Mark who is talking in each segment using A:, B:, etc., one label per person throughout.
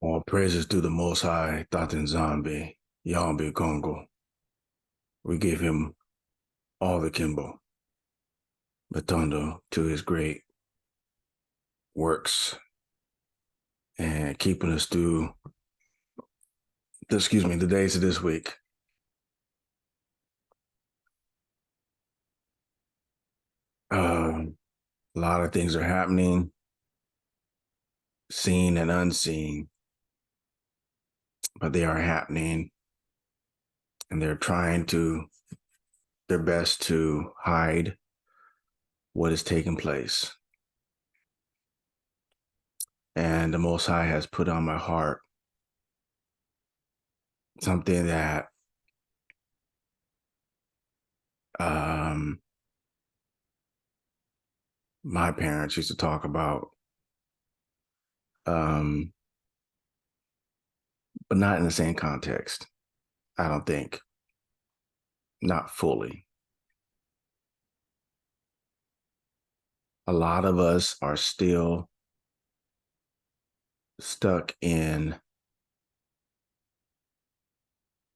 A: All praises to the Most High, Zambi, Yambe Kongo. We give him all the Kimbo, Batondo, to his great works and keeping us through, the days of this week. A lot of things are happening, seen and unseen, but they are happening, and they're trying their best to hide what is taking place. And the Most High has put on my heart something that my parents used to talk about, but not in the same context. I don't think, not fully. A lot of us are still stuck in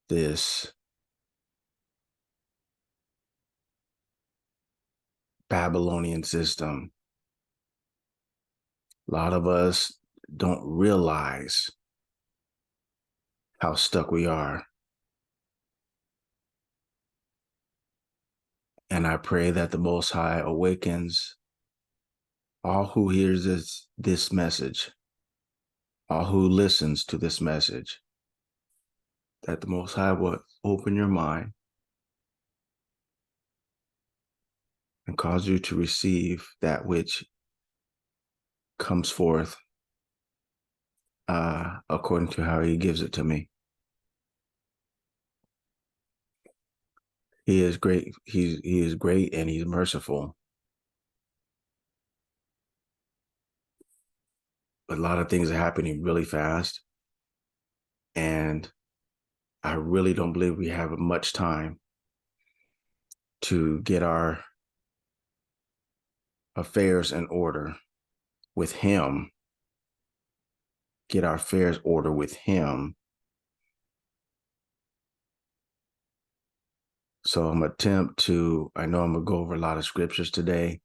A: this Babylonian system. A lot of us don't realize how stuck we are. And I pray that the Most High awakens all who hears this message, all who listens to this message, that the Most High will open your mind and cause you to receive that which comes forth according to how he gives it to me. He is great. He is great, and he's merciful. But a lot of things are happening really fast, and I really don't believe we have much time to get our affairs in order with him, get our affairs order with him. So I'm gonna attempt to, I know I'm gonna go over a lot of scriptures today,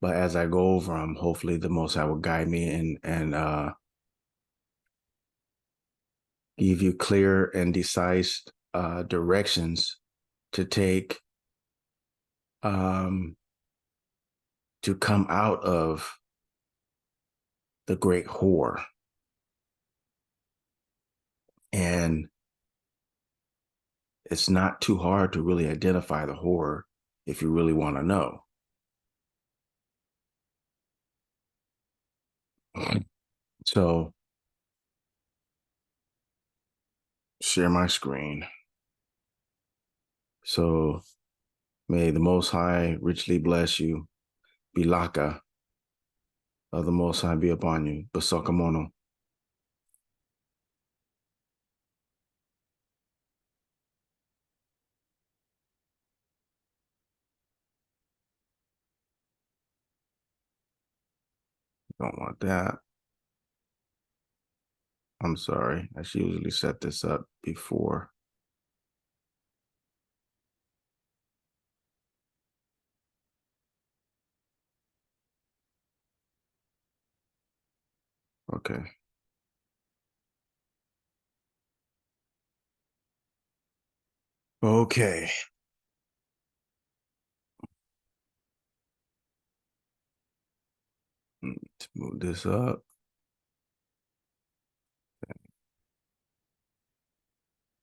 A: but as I go over them, hopefully the Most High will guide me and give you clear and decisive directions to take to come out of the great whore. And it's not too hard to really identify the whore if you really want to know. So, share my screen. So, may the Most High richly bless you. Bilaka of the Most High be upon you. Basokamono. Don't want that. I'm sorry. I should usually set this up before. Okay. Okay. Let's move this up.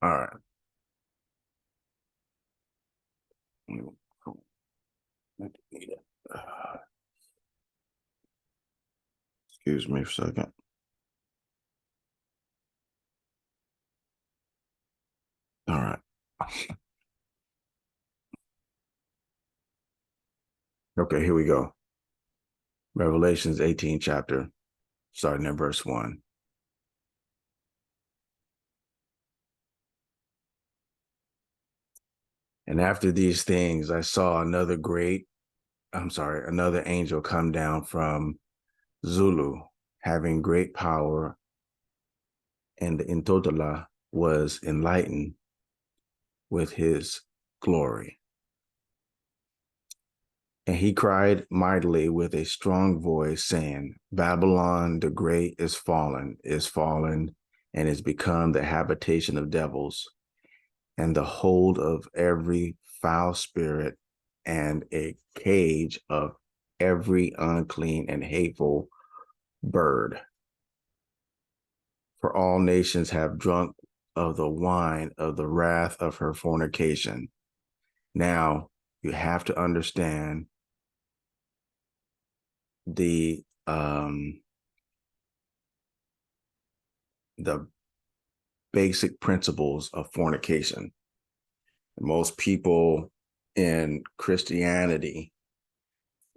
A: All right. Excuse me for a second. All right. Okay, here we go. Revelations 18 chapter, starting at verse 1. And after these things, I saw another angel come down from Zulu, having great power and the Intotala was enlightened with his glory. And he cried mightily with a strong voice, saying, Babylon the Great is fallen, and is become the habitation of devils, and the hold of every foul spirit, and a cage of every unclean and hateful bird. For all nations have drunk of the wine of the wrath of her fornication. Now, you have to understand the basic principles of fornication. Most people in Christianity,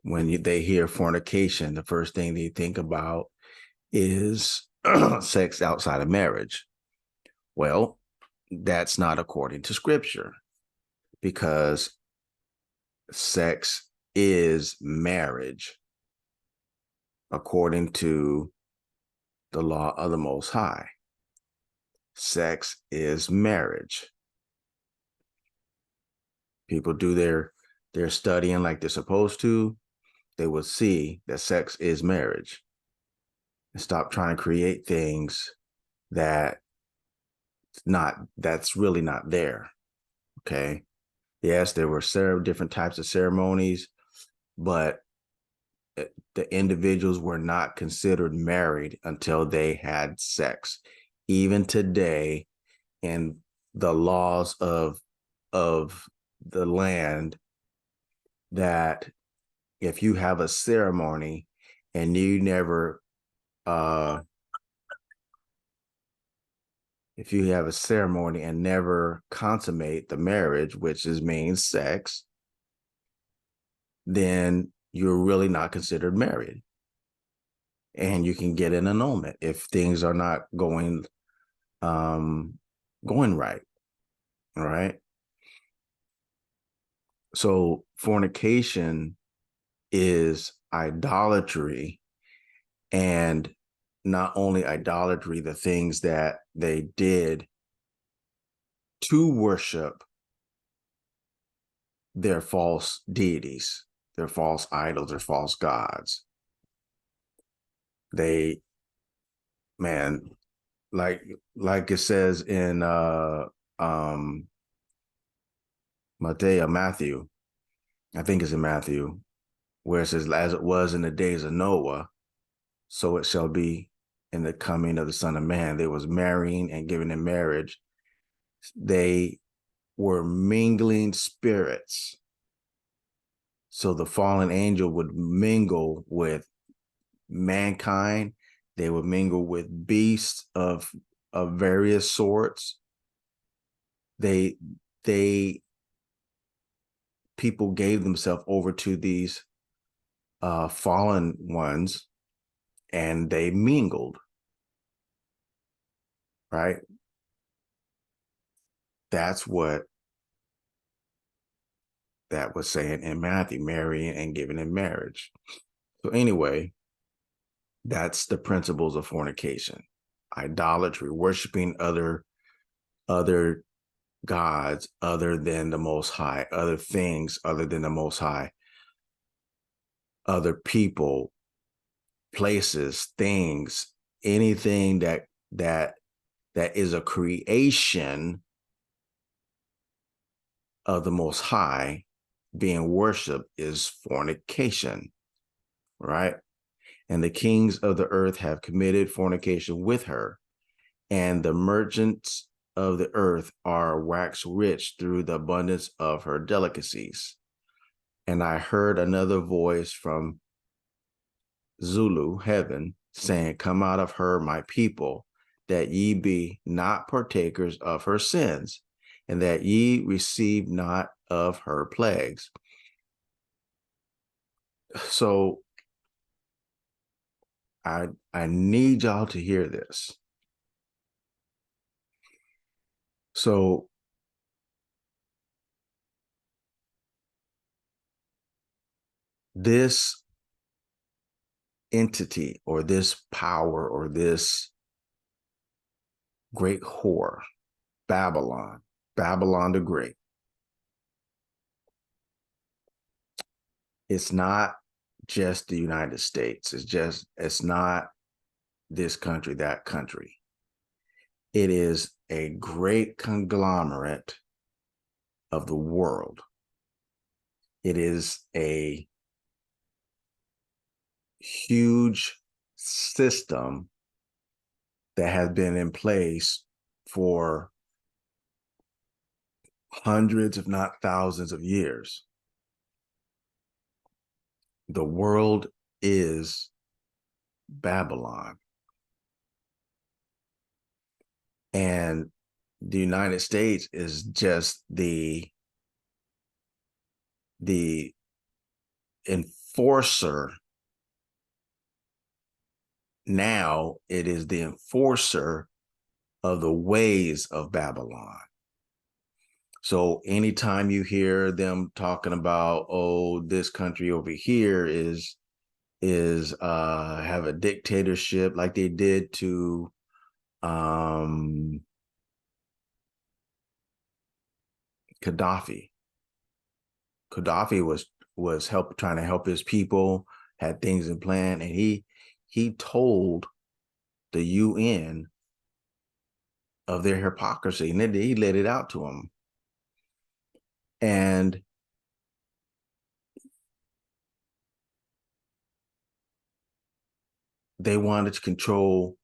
A: when they hear fornication, the first thing they think about is sex outside of marriage. Well, that's not according to scripture, because sex is marriage according to the law of the Most High. Sex is marriage. People do their studying like they're supposed to, they will see that sex is marriage, and stop trying to create things that's really not there. Okay. Yes, there were several different types of ceremonies, but the individuals were not considered married until they had sex. Even today, in the laws of the land, that if you have a ceremony and you never if you have a ceremony and never consummate the marriage, which means sex, then you're really not considered married. And you can get an annulment if things are not going right. All right. So fornication is idolatry, and not only idolatry, the things that they did to worship their false deities, their false idols, their false gods. They, man, like it says in Matthew, I think it's in Matthew, where it says, as it was in the days of Noah, so it shall be in the coming of the Son of Man. They was marrying and giving in marriage. They were mingling spirits. So the fallen angel would mingle with mankind. They would mingle with beasts of various sorts. They people gave themselves over to these fallen ones, and they mingled. Right? That's what that was saying in Matthew, marrying and giving in marriage. So anyway, that's the principles of fornication. Idolatry, worshiping other gods other than the Most High, other things other than the Most High, other people, places, things, anything that is a creation of the Most High being worshipped is fornication, right? And the kings of the earth have committed fornication with her, and the merchants of the earth are waxed rich through the abundance of her delicacies. And I heard another voice from Zulu, heaven, saying, come out of her, my people, that ye be not partakers of her sins, and that ye receive not of her plagues. So I need y'all to hear this. So this entity or this power or this great whore, Babylon, Babylon the Great. It's not just the United States. It's not this country, that country. It is a great conglomerate of the world. It is a huge system that has been in place for hundreds, if not thousands of years. The world is Babylon. And the United States is just the enforcer. Now it is the enforcer of the ways of Babylon. So anytime you hear them talking about, oh, this country over here is have a dictatorship like they did to Gaddafi. Gaddafi was trying to help his people, had things in plan, and he told the UN of their hypocrisy, and then he let it out to them. And they wanted to control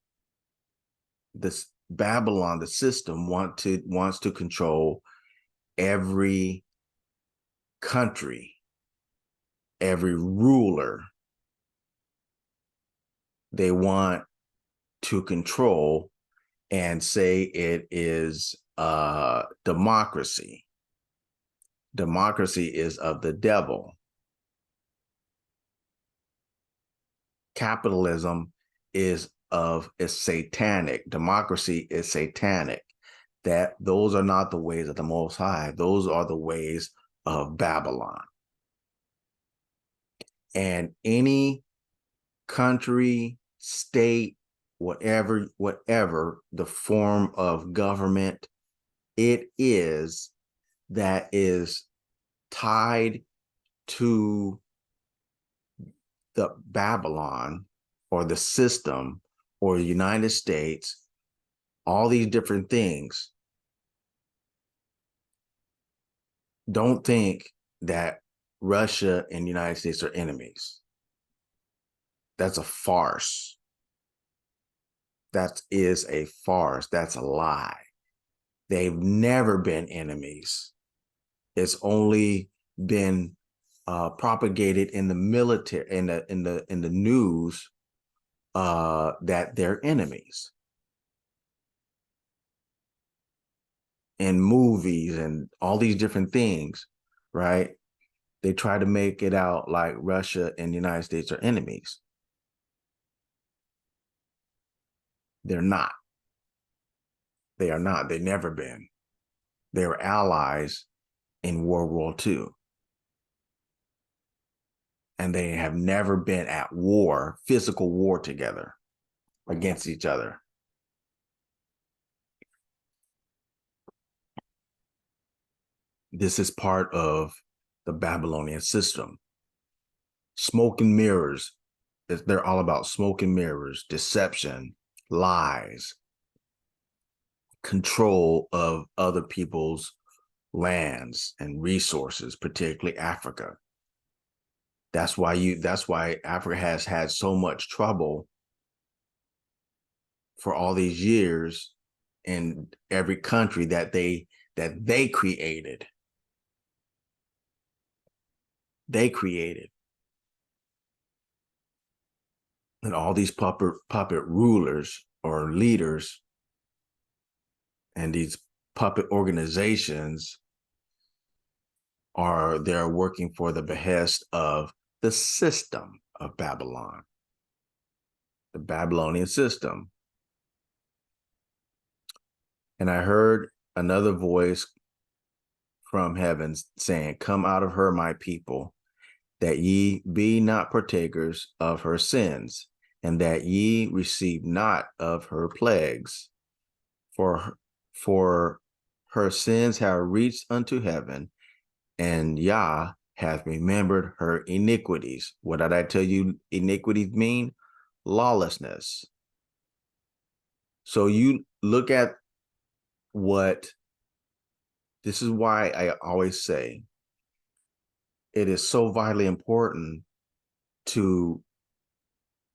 A: this Babylon, the system wants to control every country, every ruler. They want to control and say it is democracy. Democracy is of the devil. Capitalism is satanic. Democracy is satanic. That those are not the ways of the Most High. Those are the ways of Babylon. And any country, state, whatever the form of government it is that is tied to the Babylon or the system or the United States, all these different things, don't think that Russia and the United States are enemies. That's a farce. That is a farce. That's a lie. They've never been enemies. It's only been propagated in the military, in the news, that they're enemies. In movies and all these different things, right? They try to make it out like Russia and the United States are enemies. They're not. They are not. They've never been. They were allies in World War II. And they have never been at war, physical war together against each other. This is part of the Babylonian system. Smoke and mirrors. They're all about smoke and mirrors, deception, lies, control of other people's lands and resources, particularly Africa. That's why Africa has had so much trouble for all these years in every country that they created. They created. And all these puppet rulers or leaders and these puppet organizations they're working for the behest of the system of Babylon, the Babylonian system. And I heard another voice from heaven saying, "Come out of her, my people, that ye be not partakers of her sins, and that ye receive not of her plagues. For for her sins have reached unto heaven, and Yah hath remembered her iniquities. What did I tell you iniquities mean? Lawlessness. So you look at what, this is why I always say it is so vitally important to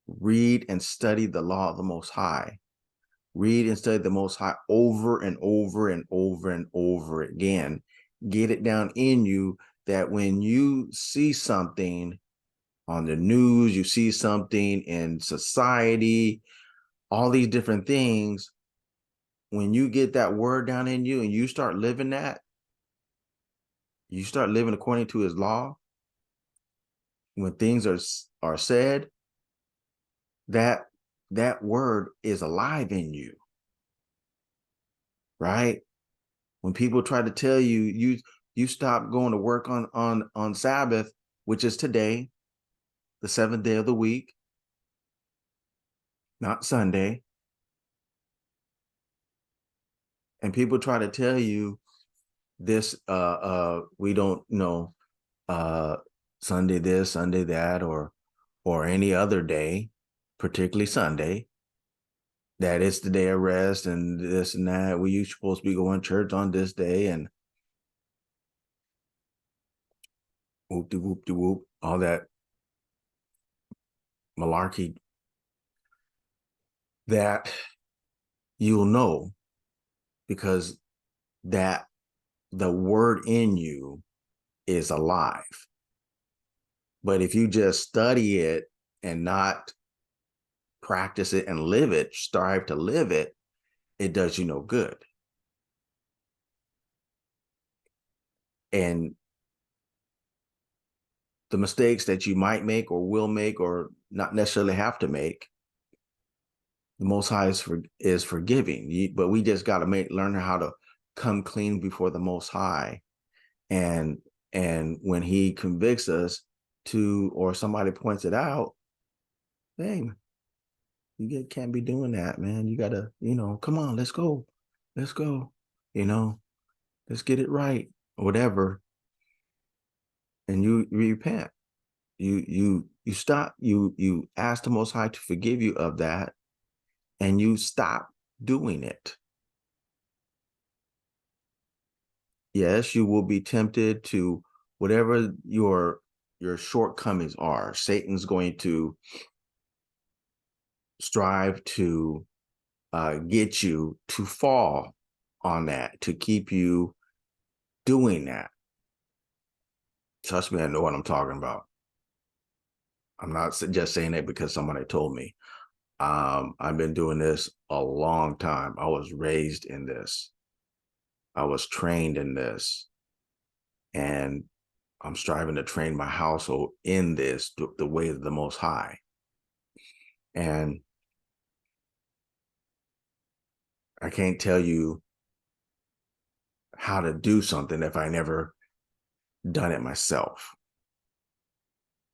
A: read and study the law of the Most High. Read and study the Most High over and over and over and over again. Get it down in you that when you see something on the news, you see something in society, all these different things, when you get that word down in you and you start living that, you start living according to his law, when things are said, that word is alive in you, right? When people try to tell you you stop going to work on Sabbath, which is today, the 7th day of the week, not Sunday, and people try to tell you this, we don't know, Sunday this, Sunday that, or any other day, particularly Sunday, that it's the day of rest and this and that. We supposed to be going to church on this day, and whoop de whoop de whoop, all that malarkey, that you'll know because that the word in you is alive. But if you just study it and not practice it and live it, strive to live it, it does you no good. And the mistakes that you might make or will make or not necessarily have to make, the Most High is forgiving. But we just got to learn how to come clean before the Most High. And when he convicts us to, or somebody points it out, dang, you can't be doing that, man. You got to, come on, let's go. Let's go. Let's get it right, or whatever. And you repent. You stop, you ask the Most High to forgive you of that, and you stop doing it. Yes, you will be tempted to whatever your shortcomings are. Satan's going to strive to get you to fall on that, to keep you doing that. Trust me, I know what I'm talking about. I'm not just saying that because somebody told me. I've been doing this a long time. I was raised in this. I was trained in this. And I'm striving to train my household in this, the way of the Most High. And I can't tell you how to do something if I never done it myself.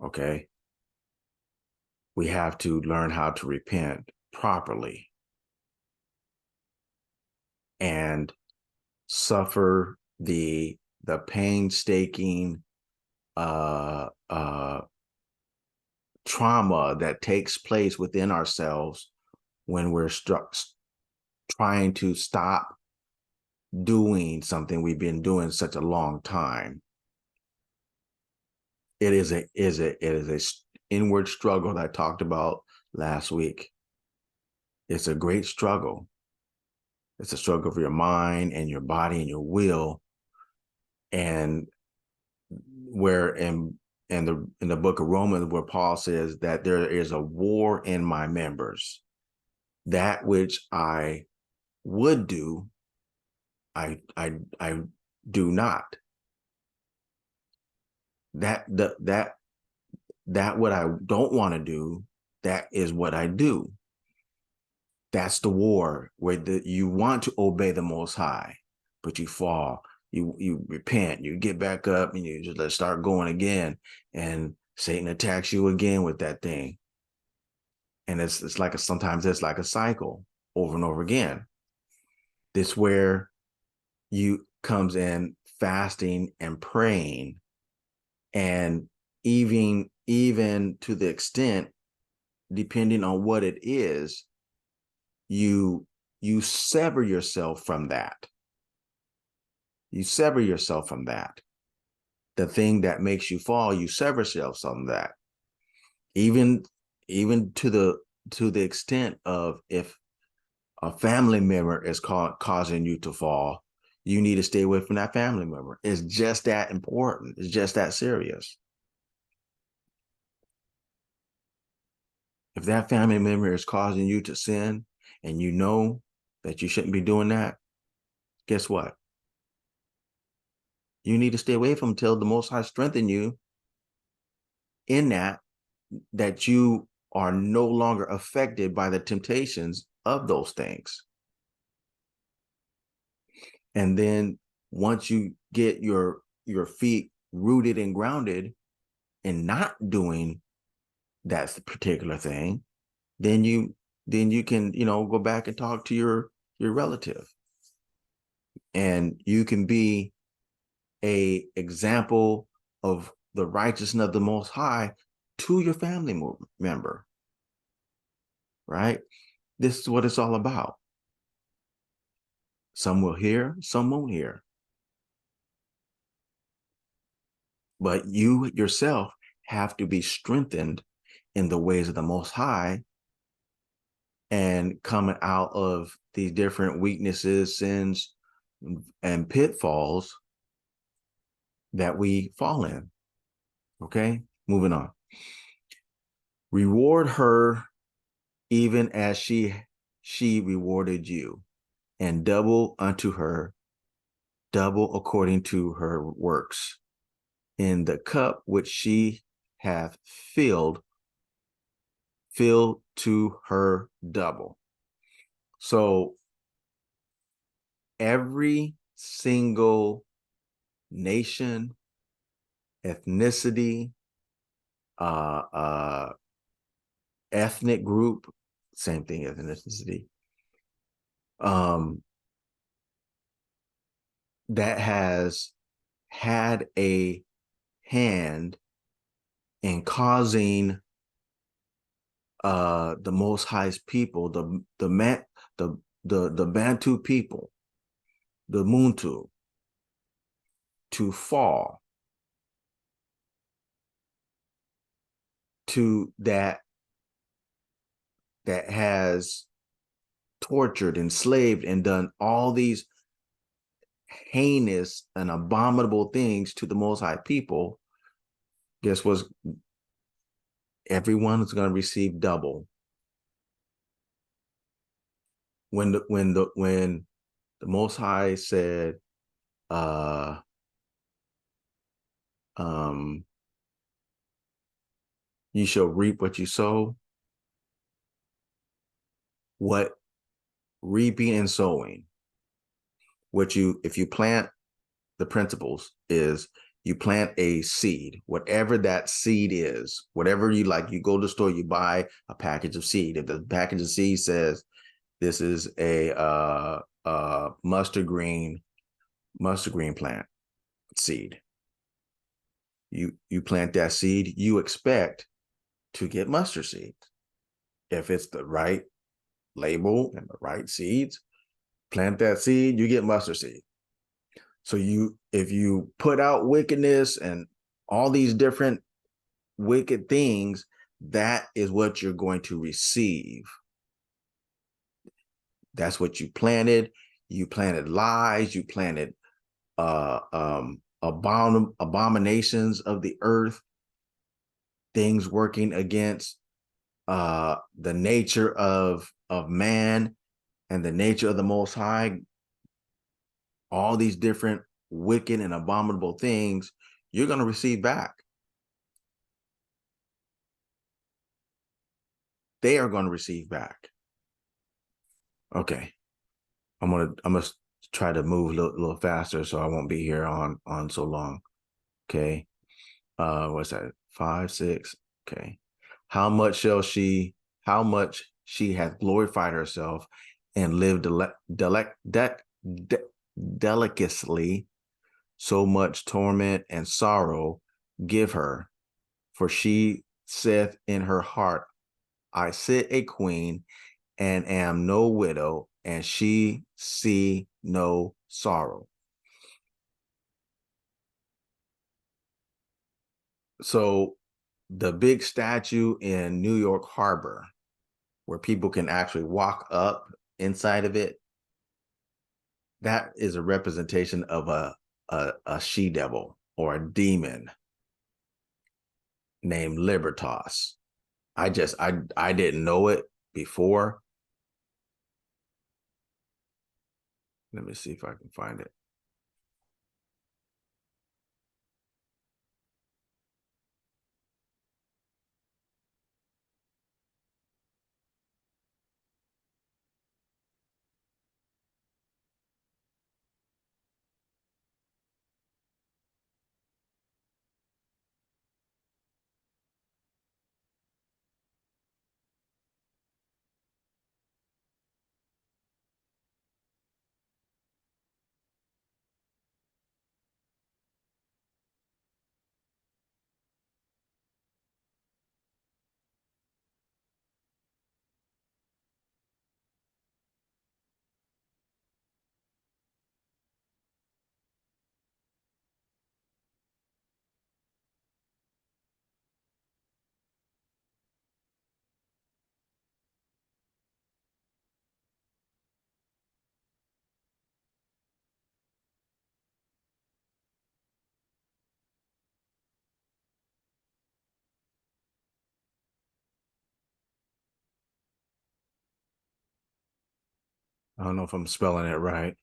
A: Okay? We have to learn how to repent properly and suffer the painstaking trauma that takes place within ourselves when we're trying to stop doing something we've been doing such a long time. It is a inward struggle that I talked about last week. It's a great struggle. It's a struggle for your mind and your body and your will. And where in the book of Romans, where Paul says that there is a war in my members, that which I would do, I do not. That what I don't want to do, that is what I do. That's the war where you want to obey the Most High, but you fall. You repent, you get back up, and you just let's start going again. And Satan attacks you again with that thing. And it's like sometimes it's like a cycle over and over again. This where you comes in fasting and praying, and even to the extent, depending on what it is, you sever yourself from that. You sever yourself from that. The thing that makes you fall, you sever yourself from that. Even to the extent of, if a family member is causing you to fall, you need to stay away from that family member. It's just that important. It's just that serious. If that family member is causing you to sin and you know that you shouldn't be doing that, guess what? You need to stay away from until the Most High strengthen you in that you are no longer affected by the temptations of those things. And then once you get your feet rooted and grounded and not doing that particular thing, then you can, go back and talk to your relative, and you can be a example of the righteousness of the Most High to your family member, right? This is what it's all about. Some will hear, some won't hear. But you yourself have to be strengthened in the ways of the Most High, and coming out of these different weaknesses, sins, and pitfalls that we fall in. Okay, moving on. Reward her even as she rewarded you, and double unto her, double according to her works. In the cup which she hath filled, fill to her double. So every single nation, ethnicity, ethnic group, same thing as ethnicity, that has had a hand in causing the Most High's people, the Bantu people, the Muntu, to fall, to that has tortured, enslaved, and done all these heinous and abominable things to the Most High people. Guess what? Everyone is going to receive double. When the Most High said, you shall reap what you sow. What reaping and sowing? If you plant, the principles is you plant a seed, whatever that seed is, whatever you like. You go to the store, you buy a package of seed. If the package of seed says this is a mustard green plant seed, you plant that seed, you expect to get mustard seeds. If it's the right label and the right seeds, plant that seed, you get mustard seed. So if you put out wickedness and all these different wicked things, that is what you're going to receive. That's what you planted. You planted lies. You planted abominations of the earth, things working against the nature of man and the nature of the Most High. All these different wicked and abominable things you're going to receive back. They are going to receive back. Okay. I'm gonna try to move a little faster so I won't be here on so long. Okay. What's that? 5, 6. Okay. How much she hath glorified herself and lived de deliciously, so much torment and sorrow give her. For she saith in her heart, I sit a queen and am no widow, and she see no sorrow. So the big statue in New York Harbor, where people can actually walk up inside of it, that is a representation of a she devil or a demon named Libertas. I didn't know it before. Let me see if I can find it. I don't know if I'm spelling it right.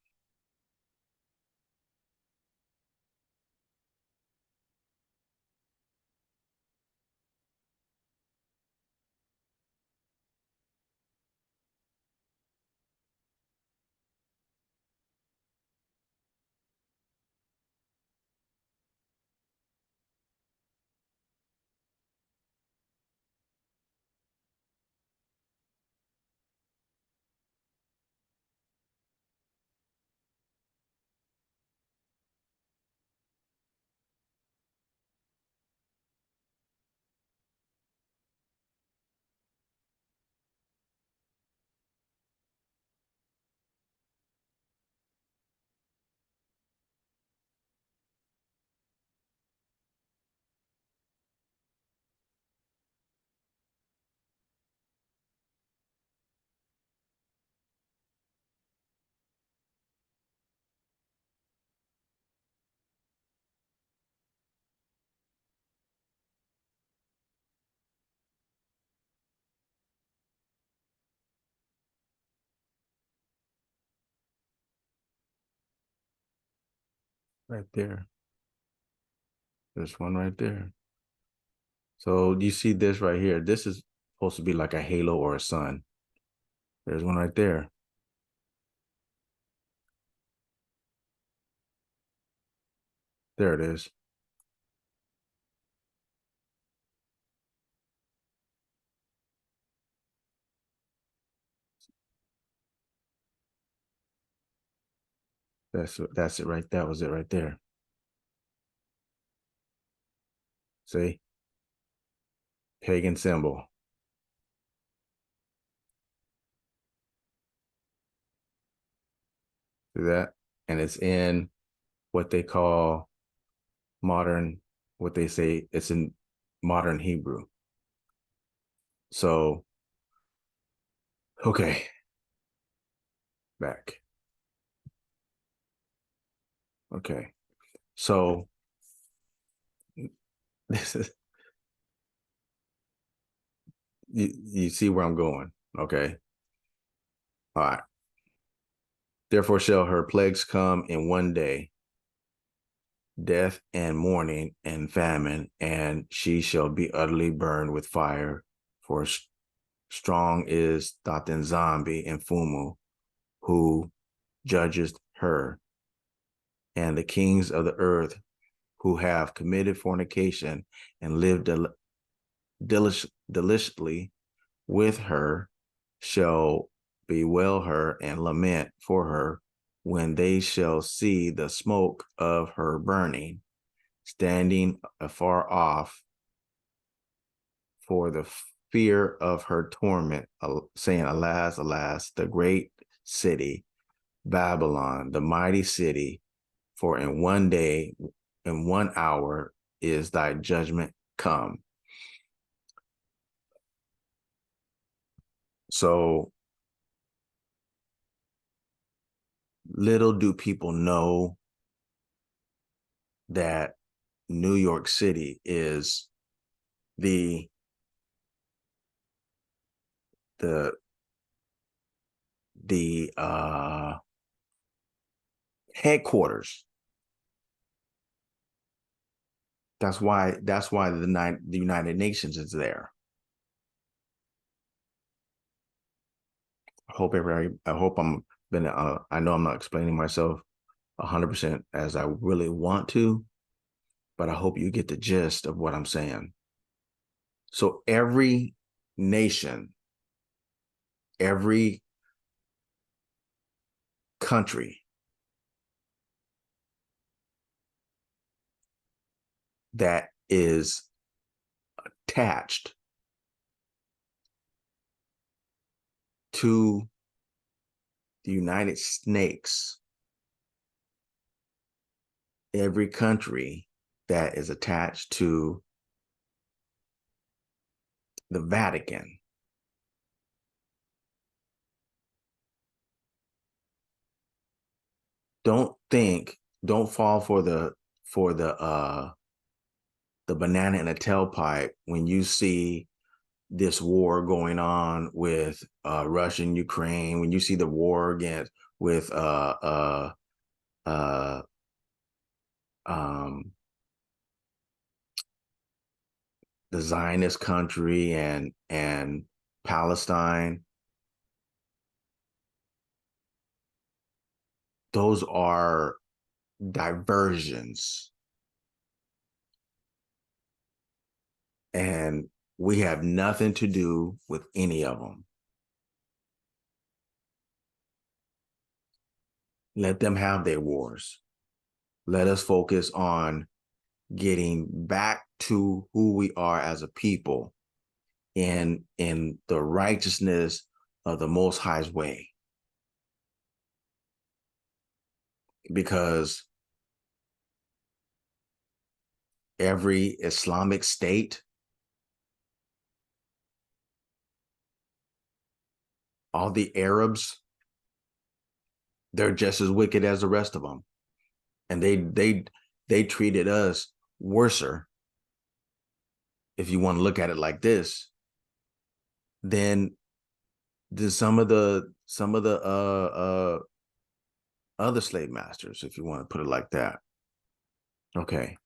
A: Right there. There's one right there. So you see this right here. This is supposed to be like a halo or a sun. There's one right there. There it is. That's it right. That was it right there. See? Pagan symbol. See that? And it's in what they call modern, what they say it's in modern Hebrew. So, okay, back. Okay. So this is you see where I'm going. Okay. All right. Therefore shall her plagues come in one day, death and mourning and famine, and she shall be utterly burned with fire. For strong is Zombie and Fumu, who judges her, and the kings of the earth who have committed fornication and lived deliciously with her shall bewail her and lament for her when they shall see the smoke of her burning, standing afar off for the fear of her torment, saying, alas, alas, the great city, Babylon, the mighty city, for in one day, in 1 hour is thy judgment come. So little do people know that New York City is the the the headquarters. That's why the United Nations is there. I hope I'm been I know I'm not explaining myself 100% as I really want to, but I hope you get the gist of what I'm saying. So every nation, every country that is attached to the United Snakes, every country that is attached to the Vatican, don't fall for the banana in a tailpipe when you see this war going on with Russia and Ukraine, when you see the war against with um, the Zionist country and Palestine. Those are diversions. And we have nothing to do with any of them. Let them have their wars. Let us focus on getting back to who we are as a people in the righteousness of the Most High's way. Because every Islamic state, all the Arabs, they're just as wicked as the rest of them. And they treated us worser, if you want to look at it like this, than some of the other slave masters, if you want to put it like that. Okay.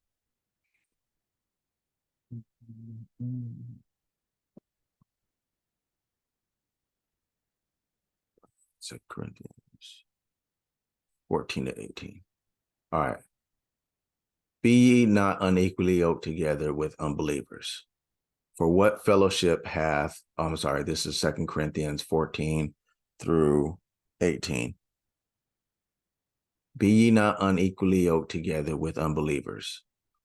A: So Corinthians 14-18. All right. Be ye not unequally yoked together with unbelievers. For what fellowship hath, I'm sorry, this is 2 Corinthians 14-18. Be ye not unequally yoked together with unbelievers.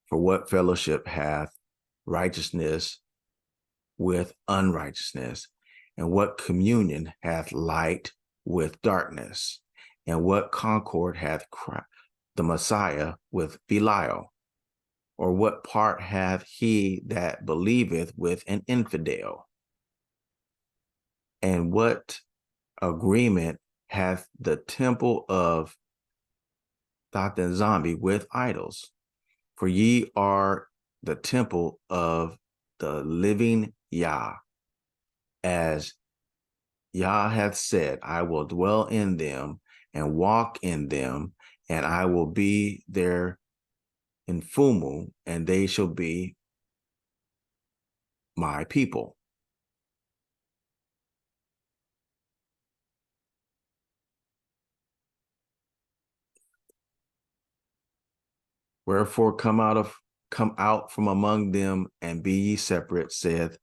A: For what fellowship hath righteousness with unrighteousness? And what communion hath light with darkness? And what concord hath the Messiah with Belial? Or what part hath he that believeth with an infidel? And what agreement hath the temple of Zombie with idols? For ye are the temple of the living Yah. As Yah hath said, I will dwell in them and walk in them, and I will be their infumu, and they shall be my people. Wherefore come out from among them and be ye separate, saith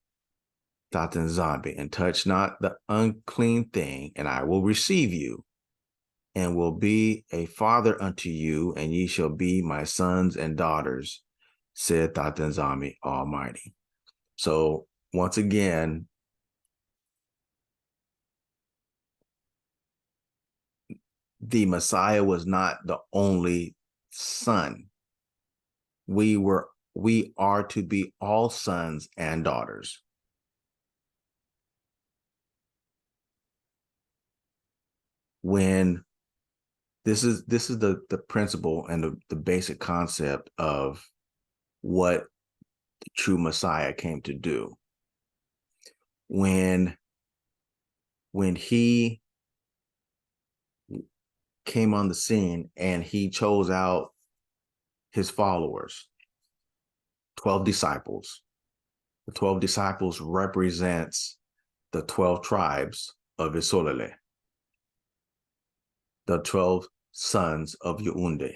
A: Zombie, and touch not the unclean thing, and I will receive you. and will be a father unto you, and ye shall be my sons and daughters, said Tatanzami Almighty. So once again, the Messiah was not the only son. We are to be all sons and daughters. When this is the principle and the basic concept of what the true Messiah came to do. When he came on the scene and he chose out his followers, 12 disciples. The 12 disciples represents the 12 tribes of Isolele, the 12 sons of Yaoundé,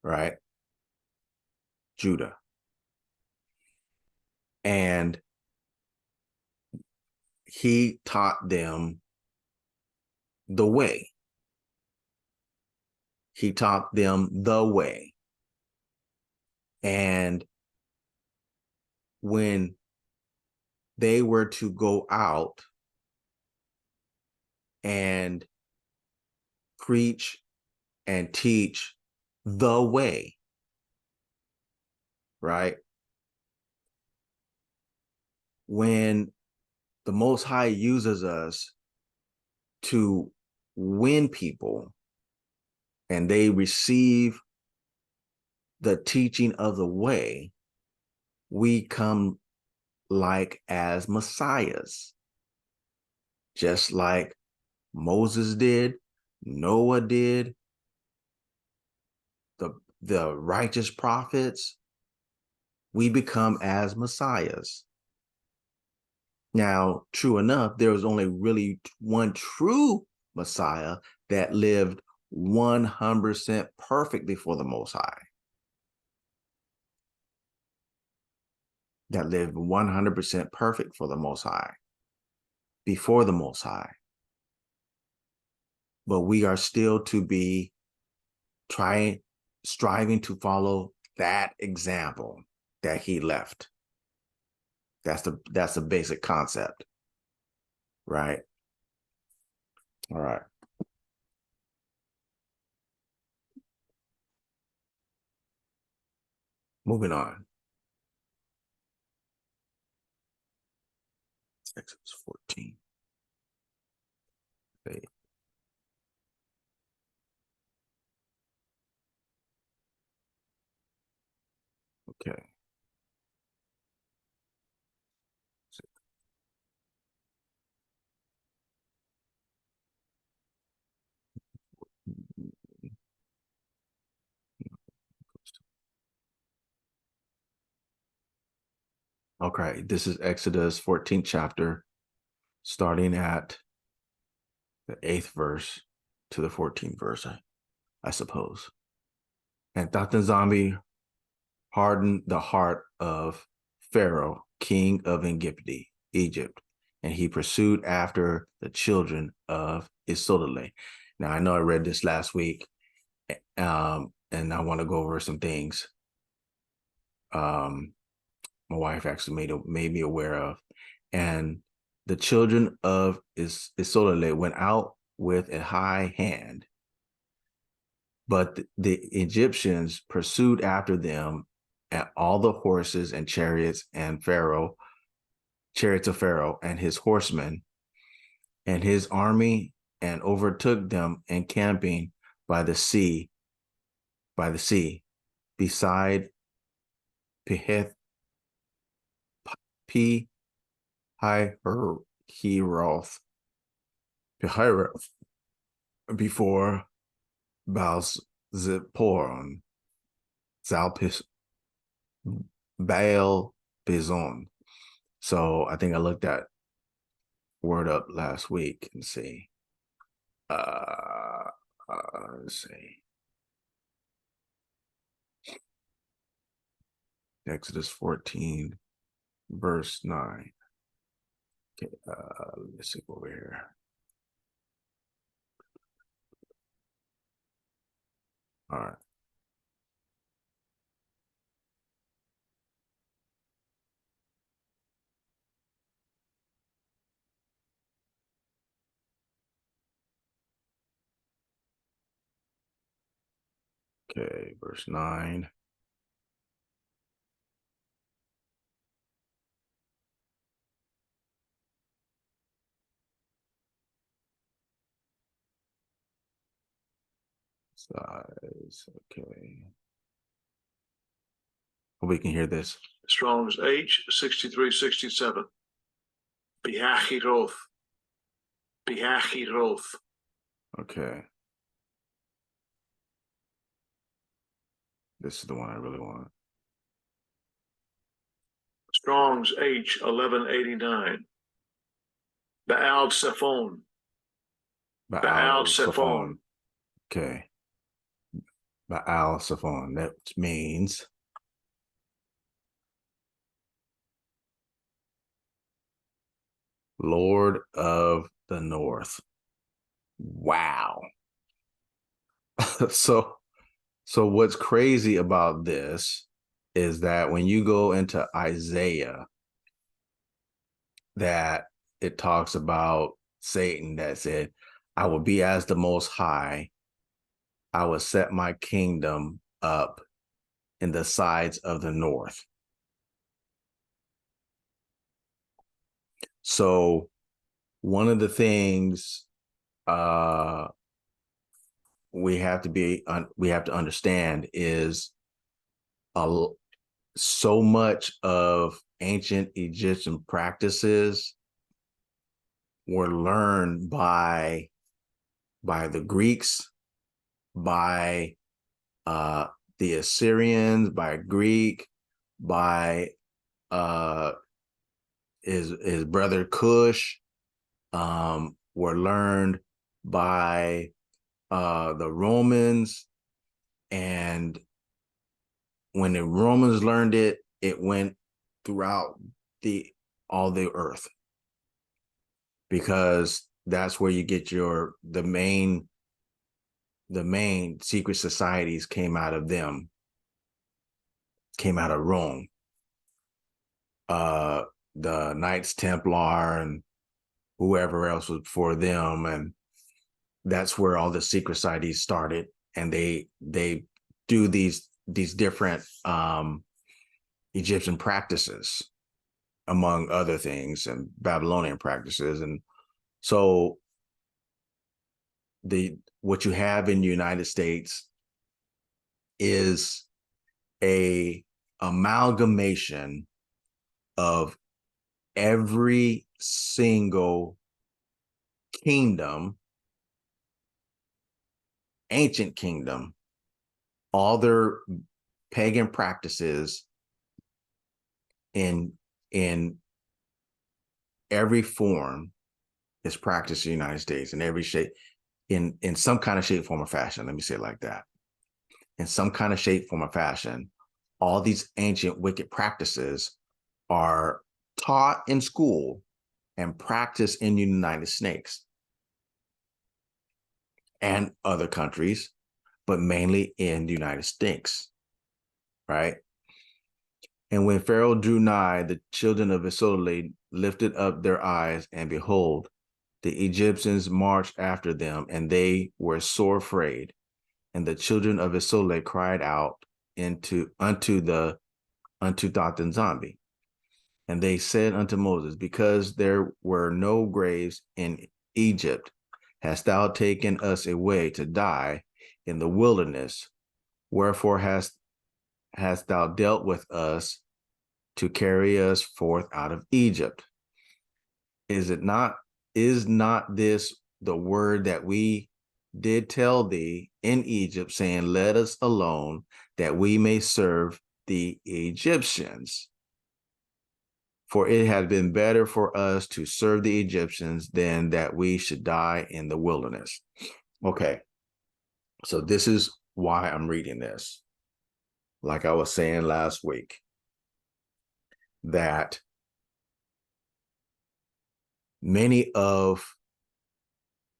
A: right? Judah. And he taught them the way. He taught them the way. And when they were to go out and preach and teach the way, right? When the Most High uses us to win people and they receive the teaching of the way, we come like as messiahs, just like Moses did, Noah did, the righteous prophets. We become as messiahs. Now, true enough, there was only really one true Messiah that lived 100% perfect before the Most High. That lived 100% perfect for the Most High, before the Most High. But we are still to be striving to follow that example that he left. That's the basic concept, right? All right. Moving on. Exodus 14. Okay. Okay, this is Exodus 14th chapter, starting at the 8th verse to the 14th verse, I suppose. And Tatanzami hardened the heart of Pharaoh, king of Egypt, and he pursued after the children of Isolde. Now, I know I read this last week, and I want to go over some things my wife actually made me aware of. And the children of Isolde went out with a high hand, but the Egyptians pursued after them at all the horses and chariots and chariots of Pharaoh and his horsemen and his army, and overtook them encamping by the sea, beside Piheth, Pihahiroth, before Baal-Zipporon, Baal-Bizon. So I think I looked that word up last week and see. Let's see. Exodus 14, verse 9. Okay, let's see over here. All right. Okay, verse 9. Size. Okay. We can hear this.
B: Strong's H 6367. Bihachiroth. Bihachiroth.
A: Okay. This is the one I really want.
B: Strong's H 1189. Baal Zephon. Baal Zephon.
A: Okay. Baal Zephon. That means Lord of the North. Wow. so what's crazy about this is that when you go into Isaiah, that it talks about Satan that said, I will be as the Most High. I will set my kingdom up in the sides of the north. So one of the things we have to understand is so much of ancient Egyptian practices were learned by the Greeks, by the Assyrians, by Greek, by his brother Cush, were learned by the Romans, and when the Romans learned it, it went throughout all the earth, because that's where you get the main secret societies came out of them, came out of Rome. The Knights Templar and whoever else was before them, and that's where all the secret societies started, and they do these different Egyptian practices, among other things, and Babylonian practices. And so what you have in the United States is a amalgamation of every single kingdom, ancient kingdom, all their pagan practices in every form is practiced in the United States, in every shape, in some kind of shape, form, or fashion. Let me say it like that. In some kind of shape, form, or fashion, all these ancient wicked practices are taught in school and practiced in the United States and other countries, but mainly in the United States, right? And when Pharaoh drew nigh, the children of Israel lifted up their eyes, and behold, the Egyptians marched after them, and they were sore afraid. And the children of Israel cried out unto Dothan Zombie. And they said unto Moses, because there were no graves in Egypt, hast thou taken us away to die in the wilderness? Wherefore hast thou dealt with us to carry us forth out of Egypt? Is not this the word that we did tell thee in Egypt, saying, let us alone, that we may serve the Egyptians? For it had been better for us to serve the Egyptians than that we should die in the wilderness. Okay, so this is why I'm reading this. Like I was saying last week, that many of,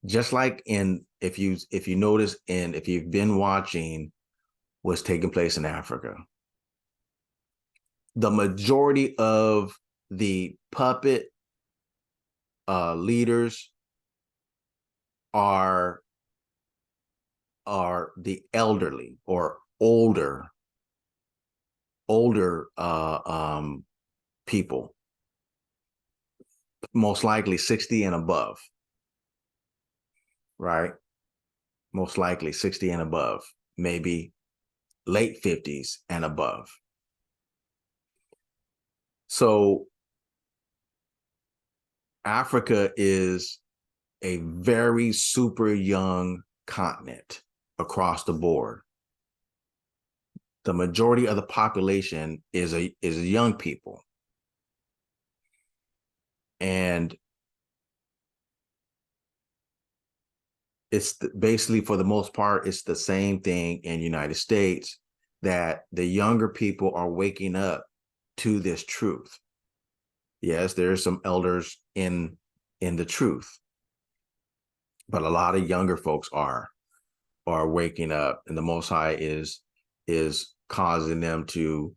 A: just like if you notice, and if you've been watching was taking place in Africa. The majority of the puppet leaders are the elderly or older people, most likely 60 and above, right? Most likely 60 and above, maybe late 50s and above. So Africa is a very super young continent across the board. The majority of the population is young people. And it's basically, for the most part, it's the same thing in the United States, that the younger people are waking up to this truth. Yes, there are some elders in the truth, but a lot of younger folks are waking up, and the Most High is causing them to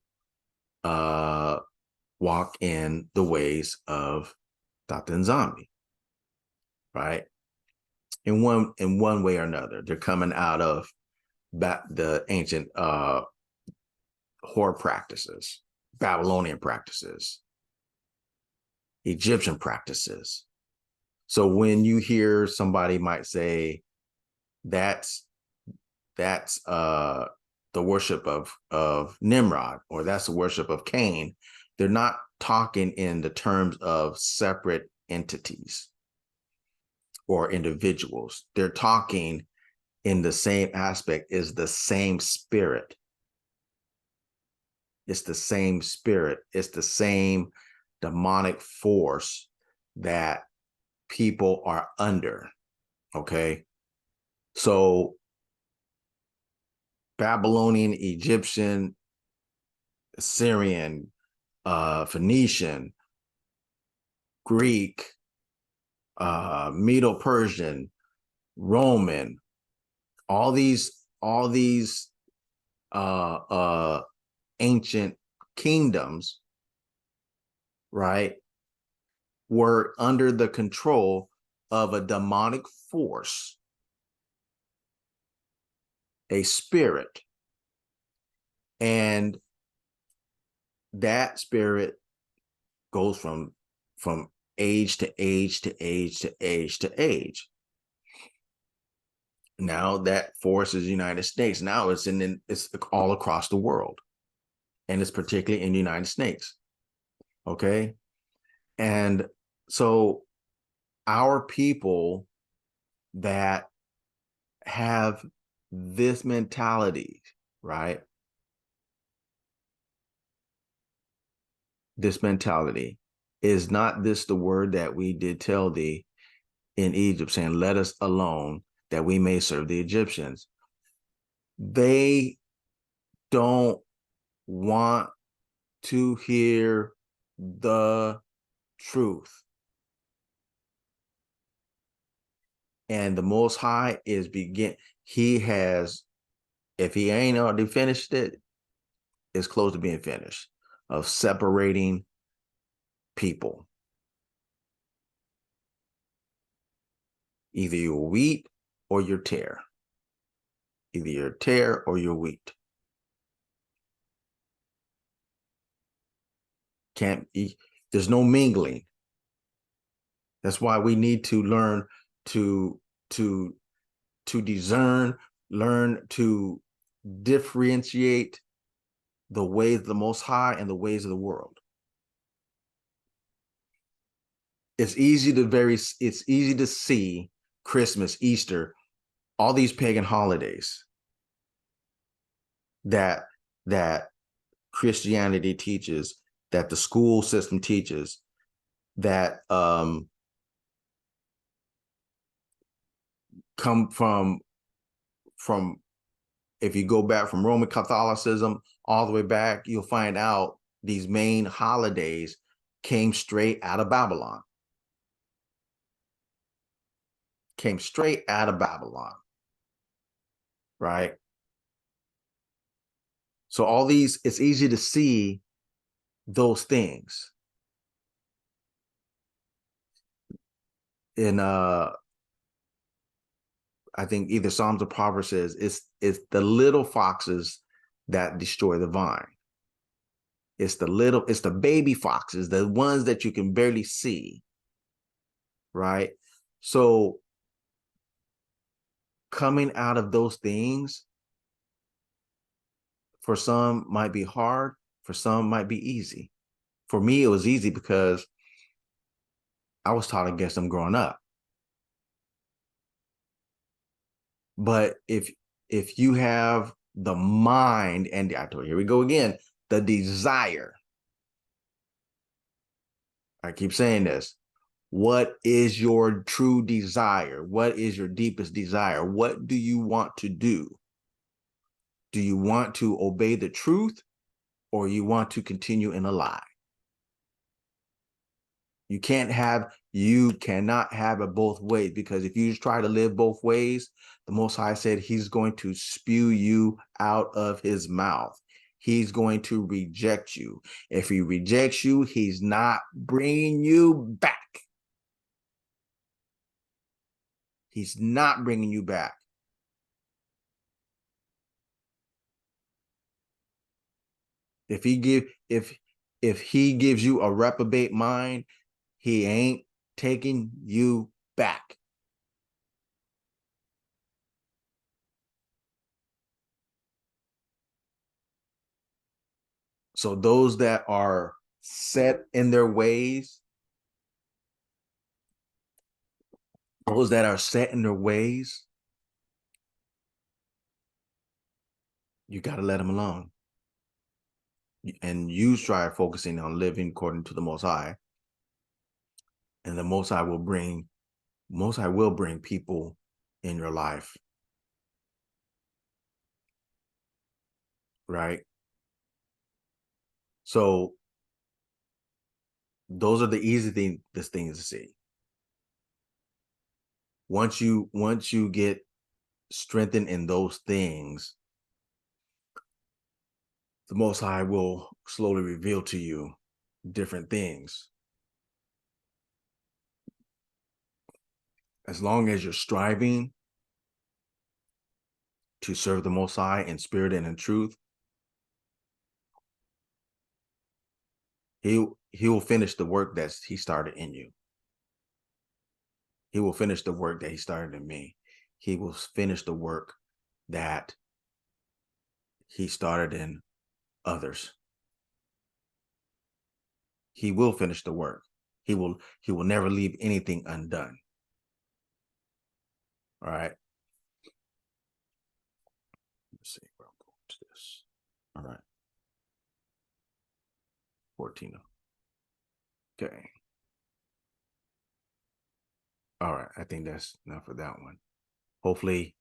A: walk in the ways of Tata Nzambi, right? In one way or another, they're coming out of the ancient whore practices, Babylonian practices, Egyptian practices. So when you hear somebody might say that's the worship of Nimrod, or that's the worship of Cain, they're not talking in the terms of separate entities or individuals. They're talking in the same aspect, is the same spirit. It's the same spirit. It's the same demonic force that people are under. Okay. So Babylonian, Egyptian, Assyrian, Phoenician, Greek, Medo-Persian, Roman, all these ancient kingdoms, right, were under the control of a demonic force, a spirit, and that spirit goes from age to age to age to age to age. Now that force is the United States. Now it's all across the world, and it's particularly in the United States. Okay, and so our people that have this mentality, right? This mentality is not this the word that we did tell thee in Egypt, saying, let us alone that we may serve the Egyptians. They don't want to hear the truth. And the Most High is he has, if he ain't already finished it, it's close to being finished, of separating people. Either you're wheat or you're tare. Either you're tare or you're wheat. There's no mingling. That's why we need to learn to discern, learn to differentiate the ways of the Most High and the ways of the world. It's easy to see Christmas, Easter, all these pagan holidays that Christianity teaches, that the school system teaches, that come from if you go back from Roman Catholicism all the way back, you'll find out these main holidays came straight out of Babylon. Came straight out of Babylon, right? So all these, it's easy to see those things. In I think either Psalms or Proverbs says it's the little foxes that destroy the vine. It's the baby foxes, the ones that you can barely see, right? So coming out of those things, for some might be hard, for some might be easy. For me, it was easy because I was taught against them growing up. But if you have the mind, and I told you, here we go again, the desire. I keep saying this. What is your true desire? What is your deepest desire? What do you want to do? Do you want to obey the truth, or you want to continue in a lie? You cannot have it both ways, because if you try to live both ways, the Most High said he's going to spew you out of his mouth. He's going to reject you. If he rejects you, he's not bringing you back. He's not bringing you back. If he gives you a reprobate mind, he ain't taking you back. So those that are set in their ways, you got to let them alone. And you try focusing on living according to the Most High. And the Most High will bring people in your life. Right? So those are the easy things to see. Once you get strengthened in those things, the Most High will slowly reveal to you different things. As long as you're striving to serve the Most High in spirit and in truth, he will finish the work that he started in you. He will finish the work that he started in me. He will finish the work that he started in others. He will finish the work. He will never leave anything undone. All right. Let's see where I'm going to this. All right. 14. Okay. All right. I think that's enough for that one. Hopefully.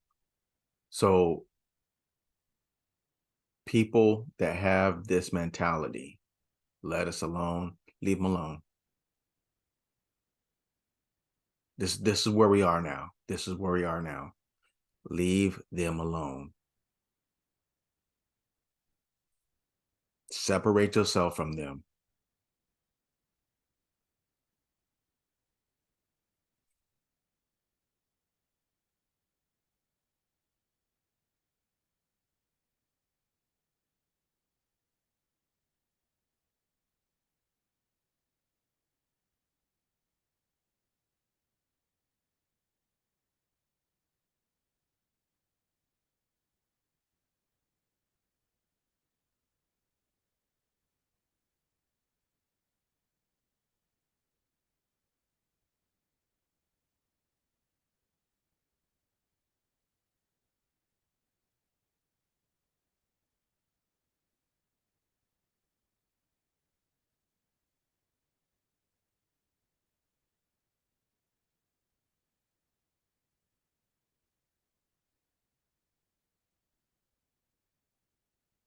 A: So people that have this mentality, let us alone, leave them alone. This is where we are now. This is where we are now. Leave them alone. Separate yourself from them.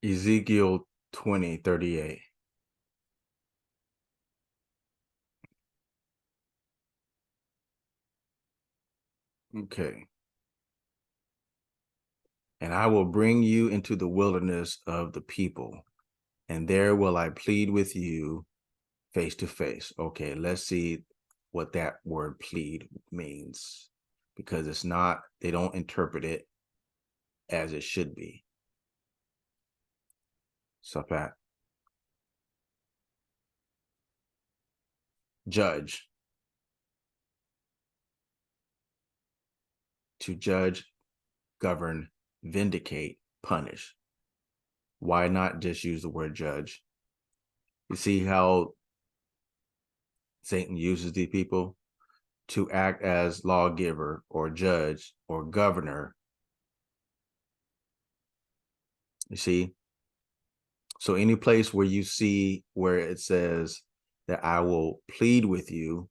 A: Ezekiel 20:38. Okay. And I will bring you into the wilderness of the people, and there will I plead with you face to face. Okay, let's see what that word plead means, because it's not, they don't interpret it as it should be. So Pat. Judge. To judge, govern, vindicate, punish. Why not just use the word judge? You see how Satan uses these people to act as lawgiver or judge or governor. You see? So any place where you see where it says that I will plead with you,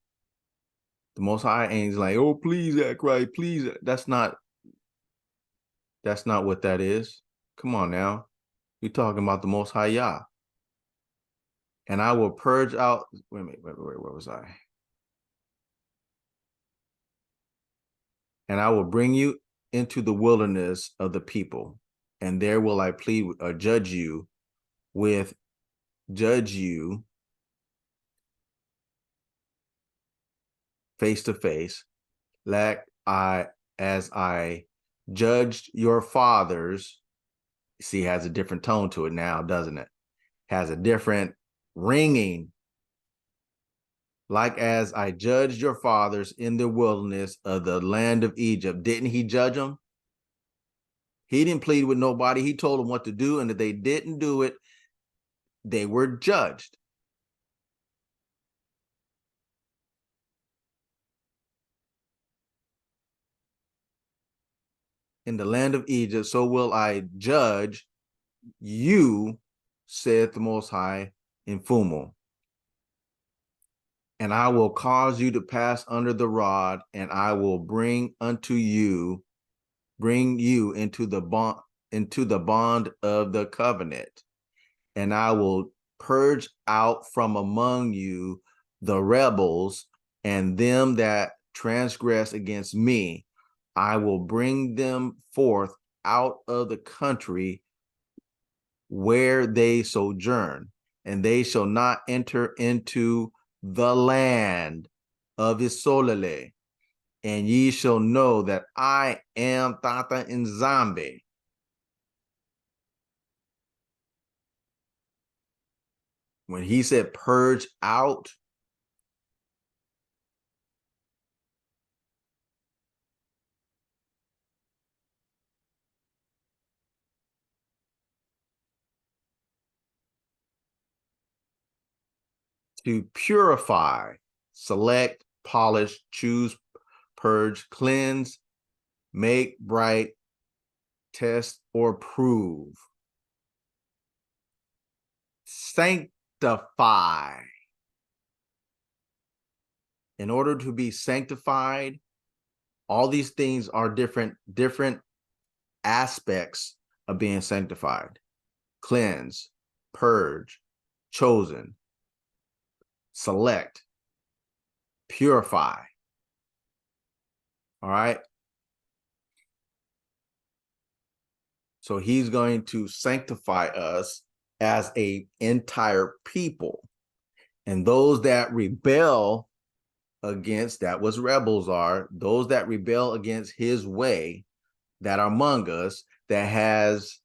A: the Most High ain't like, oh, please act right, please. That's not what that is. Come on now. You're talking about the Most High Yah. And I will purge out, wait a minute, where was I? And I will bring you into the wilderness of the people, and there will I plead or judge you face to face, as I judged your fathers. See, it has a different tone to it now, doesn't it? Has a different ringing. Like as I judged your fathers in the wilderness of the land of Egypt. Didn't he judge them? He didn't plead with nobody. He told them what to do, and if they didn't do it, they were judged. In the land of Egypt, so will I judge you, saith the Most High in Fumo. And I will cause you to pass under the rod, and I will bring you into the bond of the covenant. And I will purge out from among you the rebels and them that transgress against me. I will bring them forth out of the country where they sojourn, and they shall not enter into the land of Isolele. And ye shall know that I am Tata Nzambe. When he said purge out, to purify, select, polish, choose, purge, cleanse, make bright, test, or prove. Sanctify. In order to be sanctified, all these things are different aspects of being sanctified. Cleanse, purge, chosen, select, purify. All right. So he's going to sanctify us as an entire people. And those that rebel against, that was rebels are, those that rebel against his way, that are among us, that has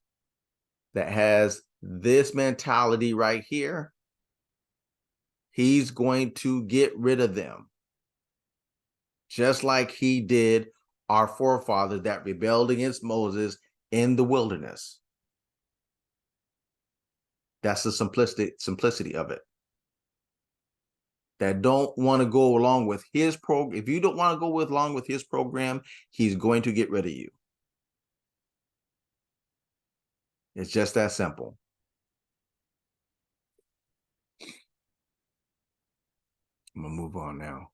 A: this mentality right here, he's going to get rid of them. Just like he did our forefathers that rebelled against Moses in the wilderness. That's the simplicity of it. That don't want to go along with his program. If you don't want to go along with his program, he's going to get rid of you. It's just that simple. I'm gonna move on now.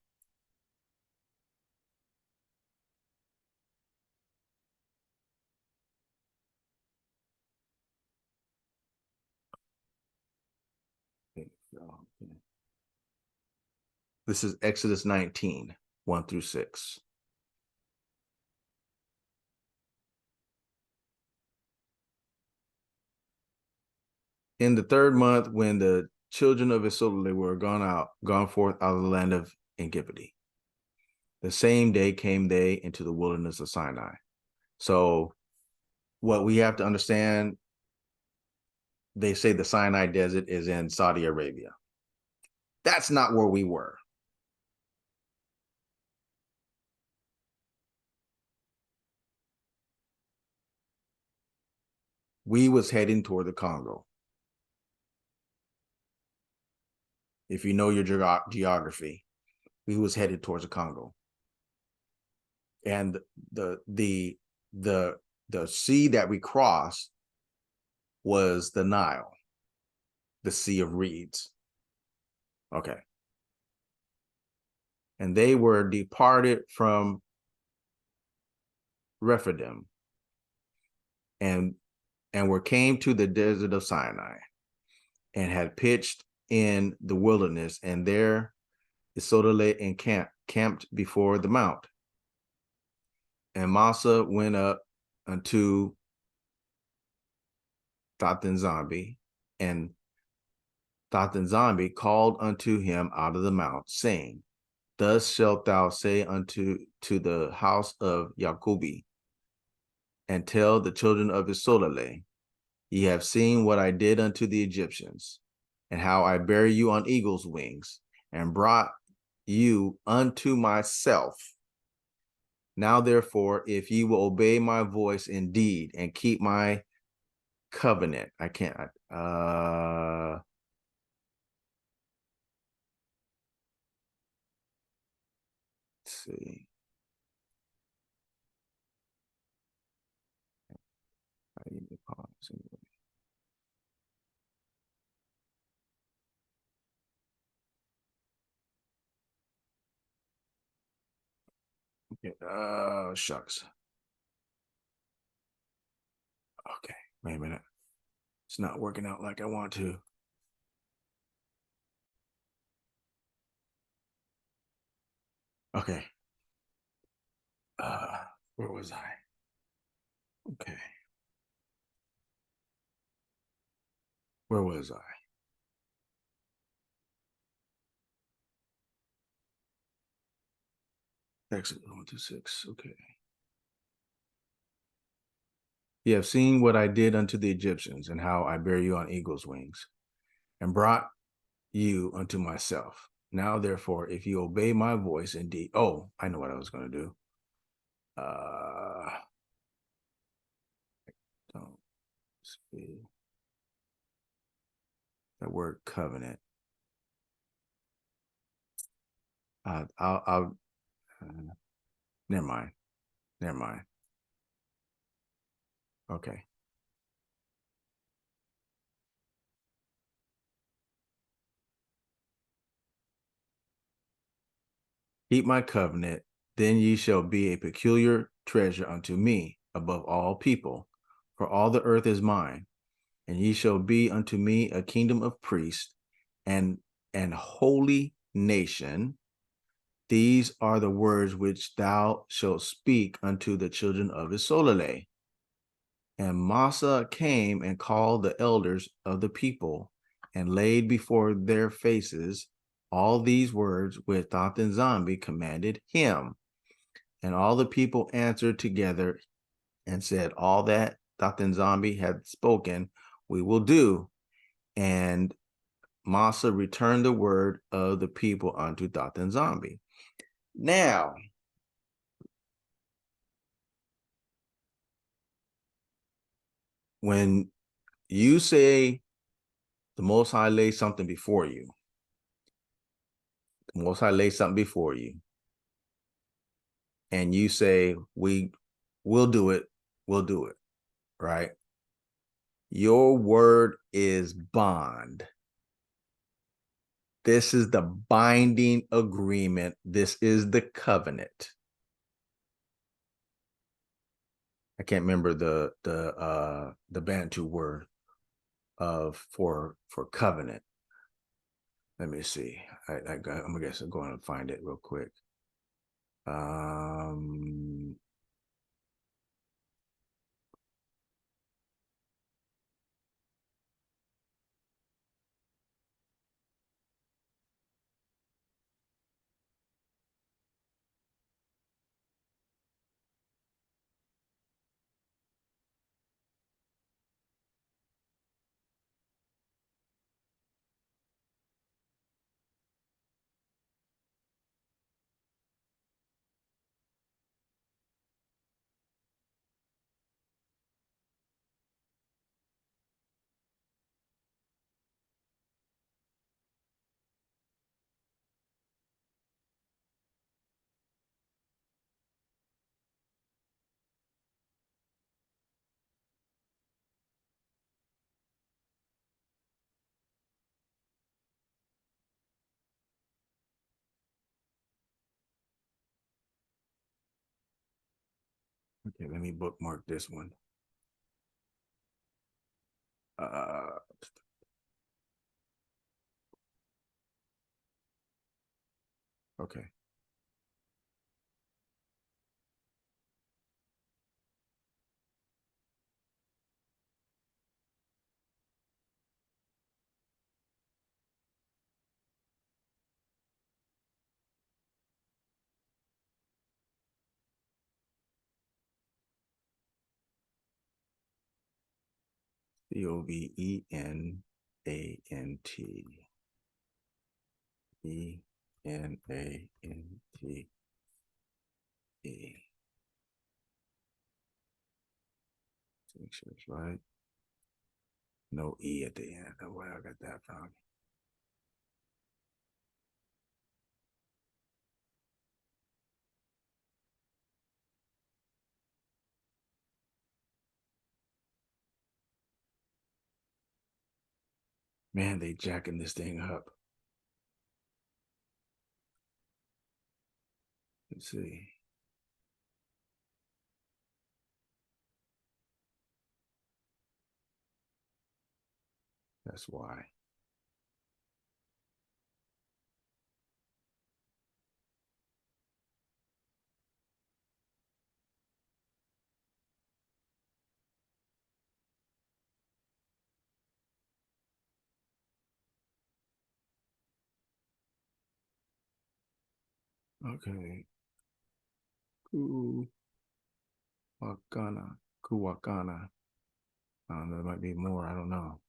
A: This is Exodus 19, 1 through 6. in the third month, when the children of Israel were gone forth out of the land of Egypt, the same day came they into the wilderness of Sinai. So what we have to understand, they say the Sinai desert is in Saudi Arabia. That's not where we were. We was heading toward the Congo. If you know your geography, we was headed towards the Congo. And the sea that we crossed was the Nile, the Sea of Reeds. Okay. And they were departed from Rephidim and came to the desert of Sinai and had pitched in the wilderness, and there Isodale encamped before the mount. And Massa went up unto Thatenzambi, and Thatenzambi called unto him out of the mount, saying, Thus shalt thou say unto the house of Jacobi, and tell the children of Israel, ye have seen what I did unto the Egyptians, and how I bare you on eagle's wings, and brought you unto myself. Now therefore, if ye will obey my voice indeed, and keep my covenant, I can't, let's see. I need to pause. Okay. Shucks. Okay, wait a minute. It's not working out like I want to. Okay. Where was I? Okay. Where was I? Exit 126. Okay. Ye have seen what I did unto the Egyptians, and how I bear you on eagle's wings, and brought you unto myself. Now, therefore, if you obey my voice indeed. Oh, I know what I was going to do. Don't see that word covenant. I'll never mind. Never mind. Okay. Keep my covenant, then ye shall be a peculiar treasure unto me above all people, for all the earth is mine, and ye shall be unto me a kingdom of priests and an holy nation. These are the words which thou shalt speak unto the children of Israel. And Massa came and called the elders of the people, and laid before their faces all these words which Thatenzambi commanded him. And all the people answered together and said, All that Thatenzambi had spoken, we will do. And Massa returned the word of the people unto Thatenzambi. Now, when you say the Most High lays something before you, the Most High lays something before you, and you say, we'll do it, right? Your word is bond. This is the binding agreement. This is the covenant. I can't remember the Bantu word for covenant. Let me see. I'm going to find it real quick. Okay, let me bookmark this one. Okay. COVENANT. ENANT. Make sure it's right. No E at the end. Where I got that from. Man, they jacking this thing up. Let's see. That's why. Okay. Kuwakana. There might be more. I don't know.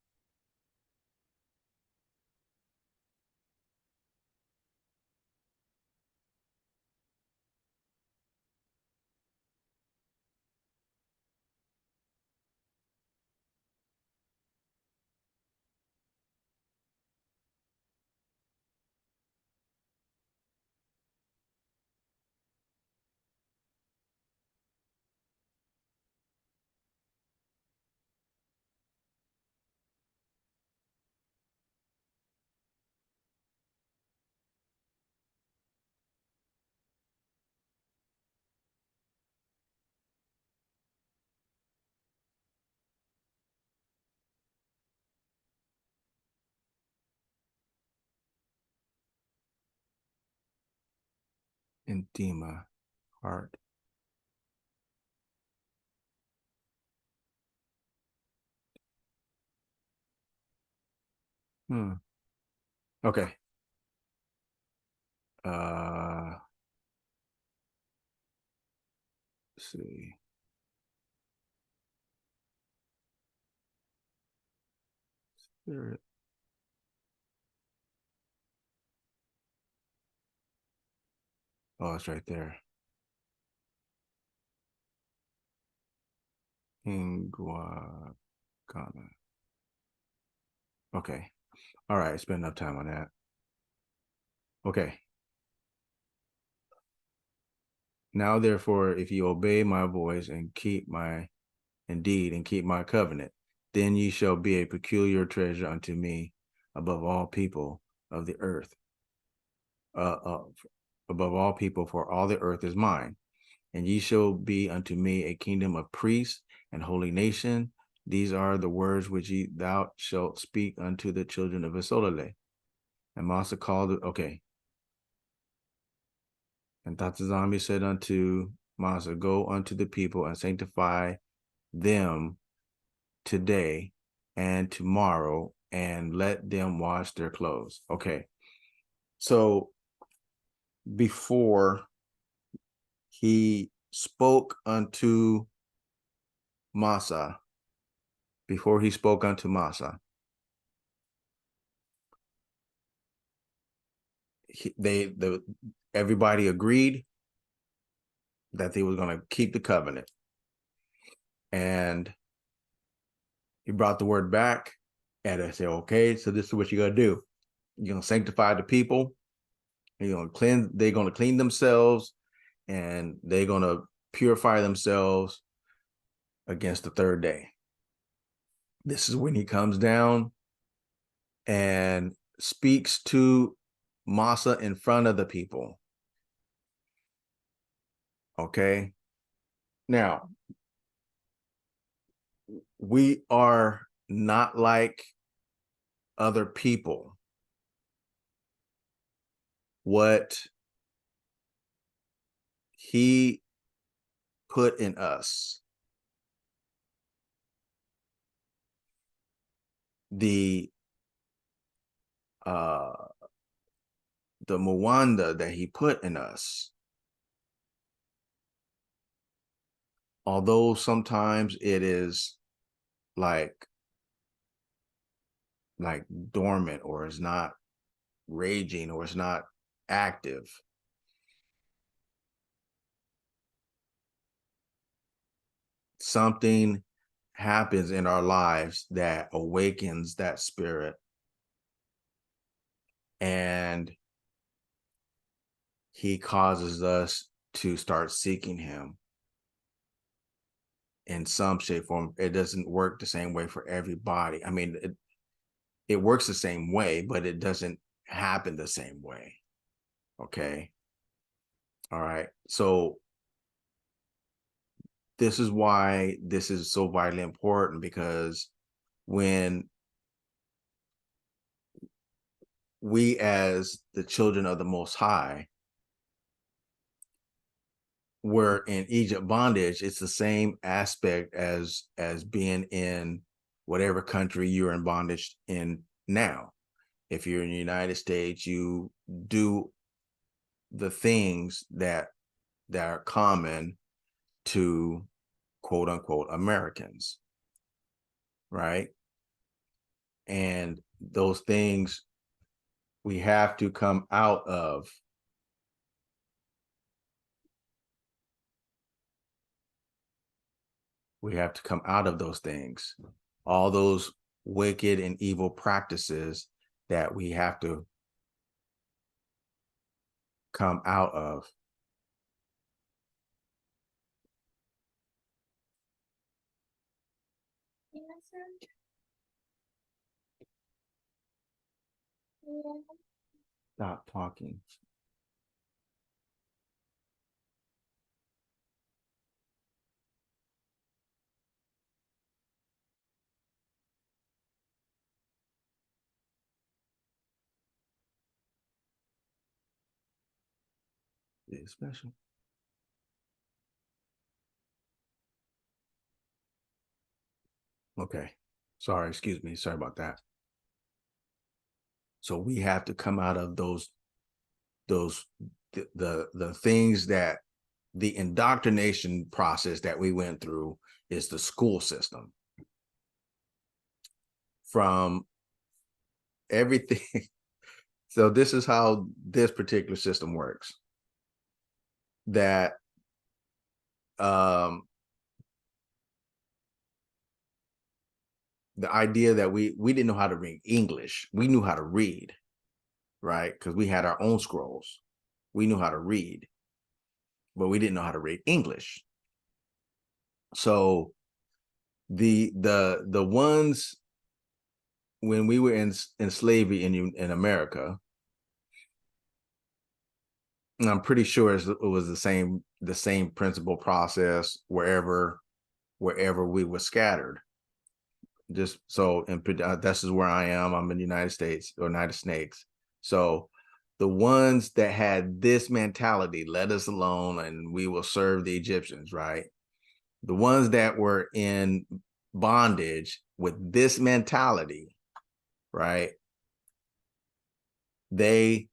A: Intima. Heart. Okay. Let's see. Spirit. Oh, it's right there. Inguacana. Okay. All right. Spend enough time on that. Okay. Now, therefore, if you obey my voice and keep my covenant, then ye shall be a peculiar treasure unto me above all people of the earth. Above all people, for all the earth is mine. And ye shall be unto me a kingdom of priests and holy nation. These are the words which thou shalt speak unto the children of Isolale. And Masa called it, okay. And Tatazami said unto Masa, go unto the people and sanctify them today and tomorrow, and let them wash their clothes. Okay. So before he spoke unto Masa, everybody agreed that they were going to keep the covenant. And he brought the word back, and I said, okay, so this is what you're going to do. You're going to sanctify the people. They're going to clean themselves, and they're going to purify themselves against the third day. This is when he comes down and speaks to Masa in front of the people. Okay. Now, we are not like other people. What he put in us, the Mwanda that he put in us, although sometimes it is like dormant, or is not raging, or it's not active, something happens in our lives that awakens that spirit, and he causes us to start seeking him in some shape, form. It doesn't work the same way for everybody. I mean, it works the same way, but it doesn't happen the same way. Okay. All right. So this is why this is so vitally important, because when we, as the children of the Most High, were in Egypt bondage, it's the same aspect as being in whatever country you're in bondage in now. If you're in the United States, you do the things that are common to quote unquote Americans, right? And those things we have to come out of. We have to come out of those things, all those wicked and evil practices that we have to come out of. Stop talking. It's special. Okay. Sorry, excuse me. Sorry about that. So we have to come out of those the things that the indoctrination process that we went through is the school system. From everything. So this is how this particular system works. That the idea that we didn't know how to read English. We knew how to read, right? Because we had our own scrolls. We knew how to read, but we didn't know how to read English. So the ones when we were in slavery in America, and I'm pretty sure it was the same principle process wherever we were scattered. Just so, and this is where I am. I'm in the United States, or United Snakes. So the ones that had this mentality, let us alone and we will serve the Egyptians, right? The ones that were in bondage with this mentality, right? They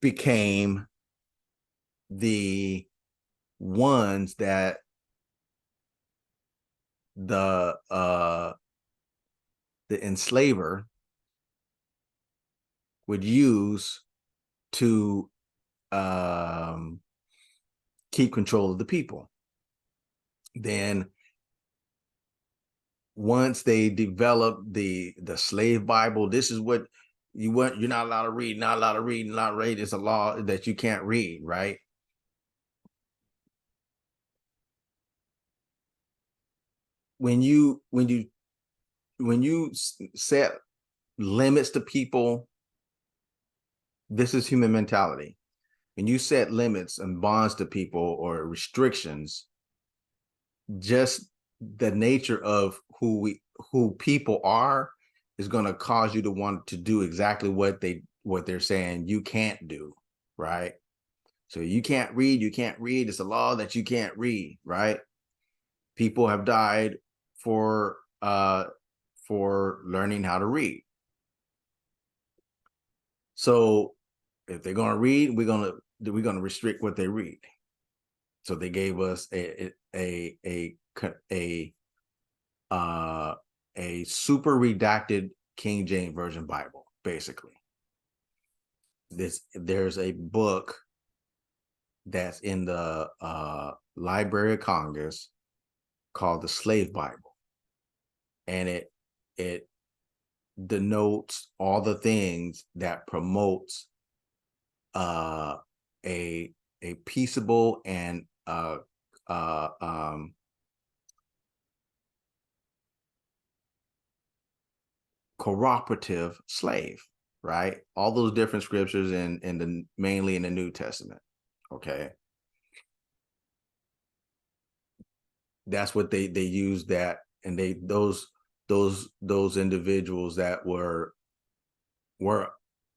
A: became the ones that the enslaver would use to keep control of the people. Then once they developed the slave Bible, this is what you're not allowed to read, not allowed to read, not read. It's a law that you can't read, right? When you set limits to people, this is human mentality. When you set limits and bonds to people, or restrictions, just the nature of who people are is going to cause you to want to do exactly what they're saying you can't do, right? So you can't read. It's a law that you can't read, right? People have died for learning how to read. So if they're going to read, we're going to restrict what they read. So they gave us a super redacted King James Version Bible, basically. There's a book that's in the Library of Congress called the Slave Bible, and it denotes all the things that promotes a peaceable and cooperative slave, right? All those different scriptures mainly in the New Testament. Okay. That's what they use that, and those individuals that were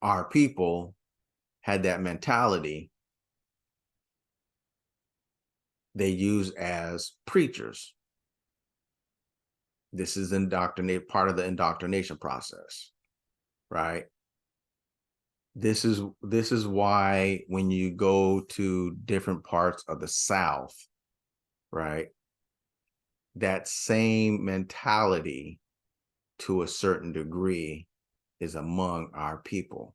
A: our people had that mentality. They use as preachers. This is part of the indoctrination process, right? This is why when you go to different parts of the South, right, that same mentality to a certain degree is among our people.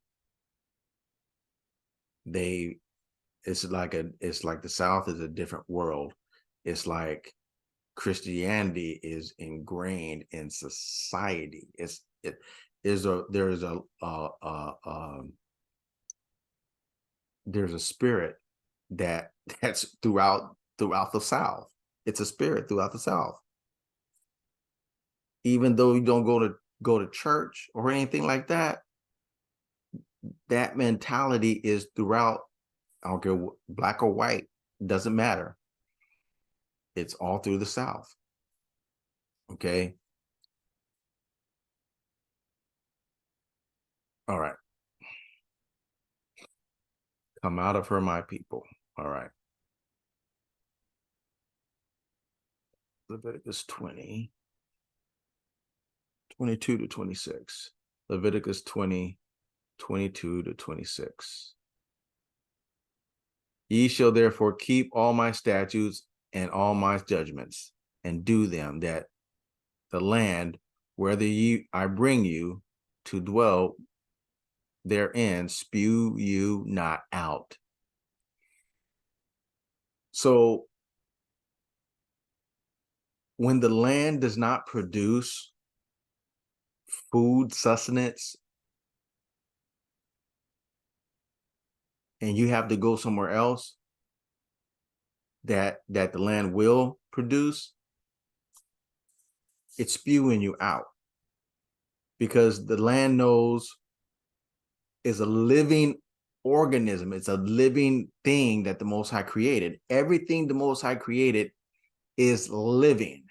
A: It's like the South is a different world. It's like Christianity is ingrained in society. There's a spirit that's throughout the South. It's a spirit throughout the South. Even though you don't go to church or anything like that, that mentality is throughout. I don't care, black or white, doesn't matter. It's all through the South. Okay. All right. Come out of her, my people. All right. Leviticus 20, 22 to 26. Leviticus 20, 22 to 26. Ye shall therefore keep all my statutes and all my judgments, and do them, that the land whether I bring you to dwell therein spew you not out. So when the land does not produce food, sustenance, and you have to go somewhere else that the land will produce, it's spewing you out, because the land knows is a living organism. It's a living thing that the Most High created. Everything the Most High created is living.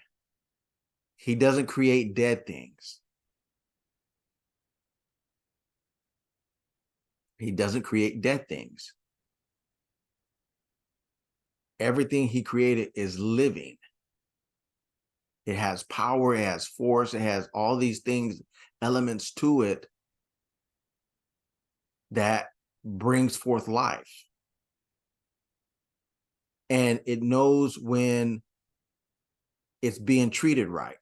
A: He doesn't create dead things. He doesn't create dead things. Everything he created is living. It has power, it has force, it has all these things, elements to it that brings forth life. And it knows when it's being treated right.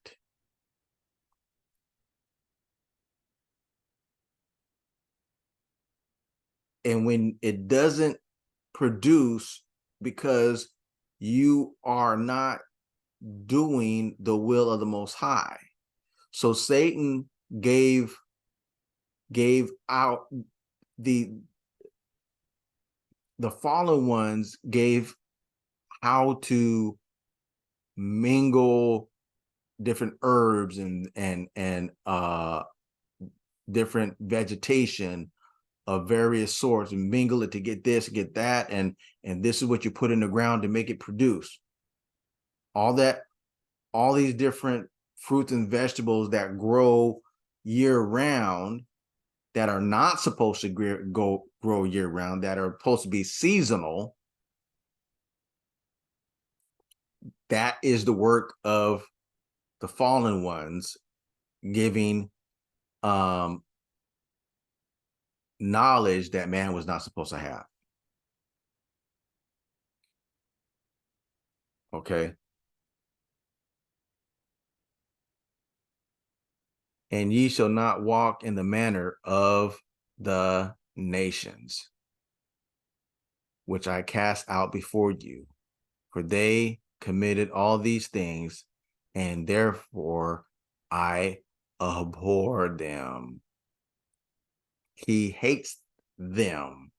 A: And when it doesn't produce because you are not doing the will of the Most High. So Satan gave out the fallen ones, gave how to mingle different herbs and different vegetation of various sorts, and mingle it to get this, get that, and this is what you put in the ground to make it produce. All that all these different fruits and vegetables that grow year round, that are not supposed to grow year round, that are supposed to be seasonal. That is the work of the fallen ones, giving knowledge that man was not supposed to have. Okay. And ye shall not walk in the manner of the nations, which I cast out before you, for they committed all these things, and therefore I abhor them. He hates them.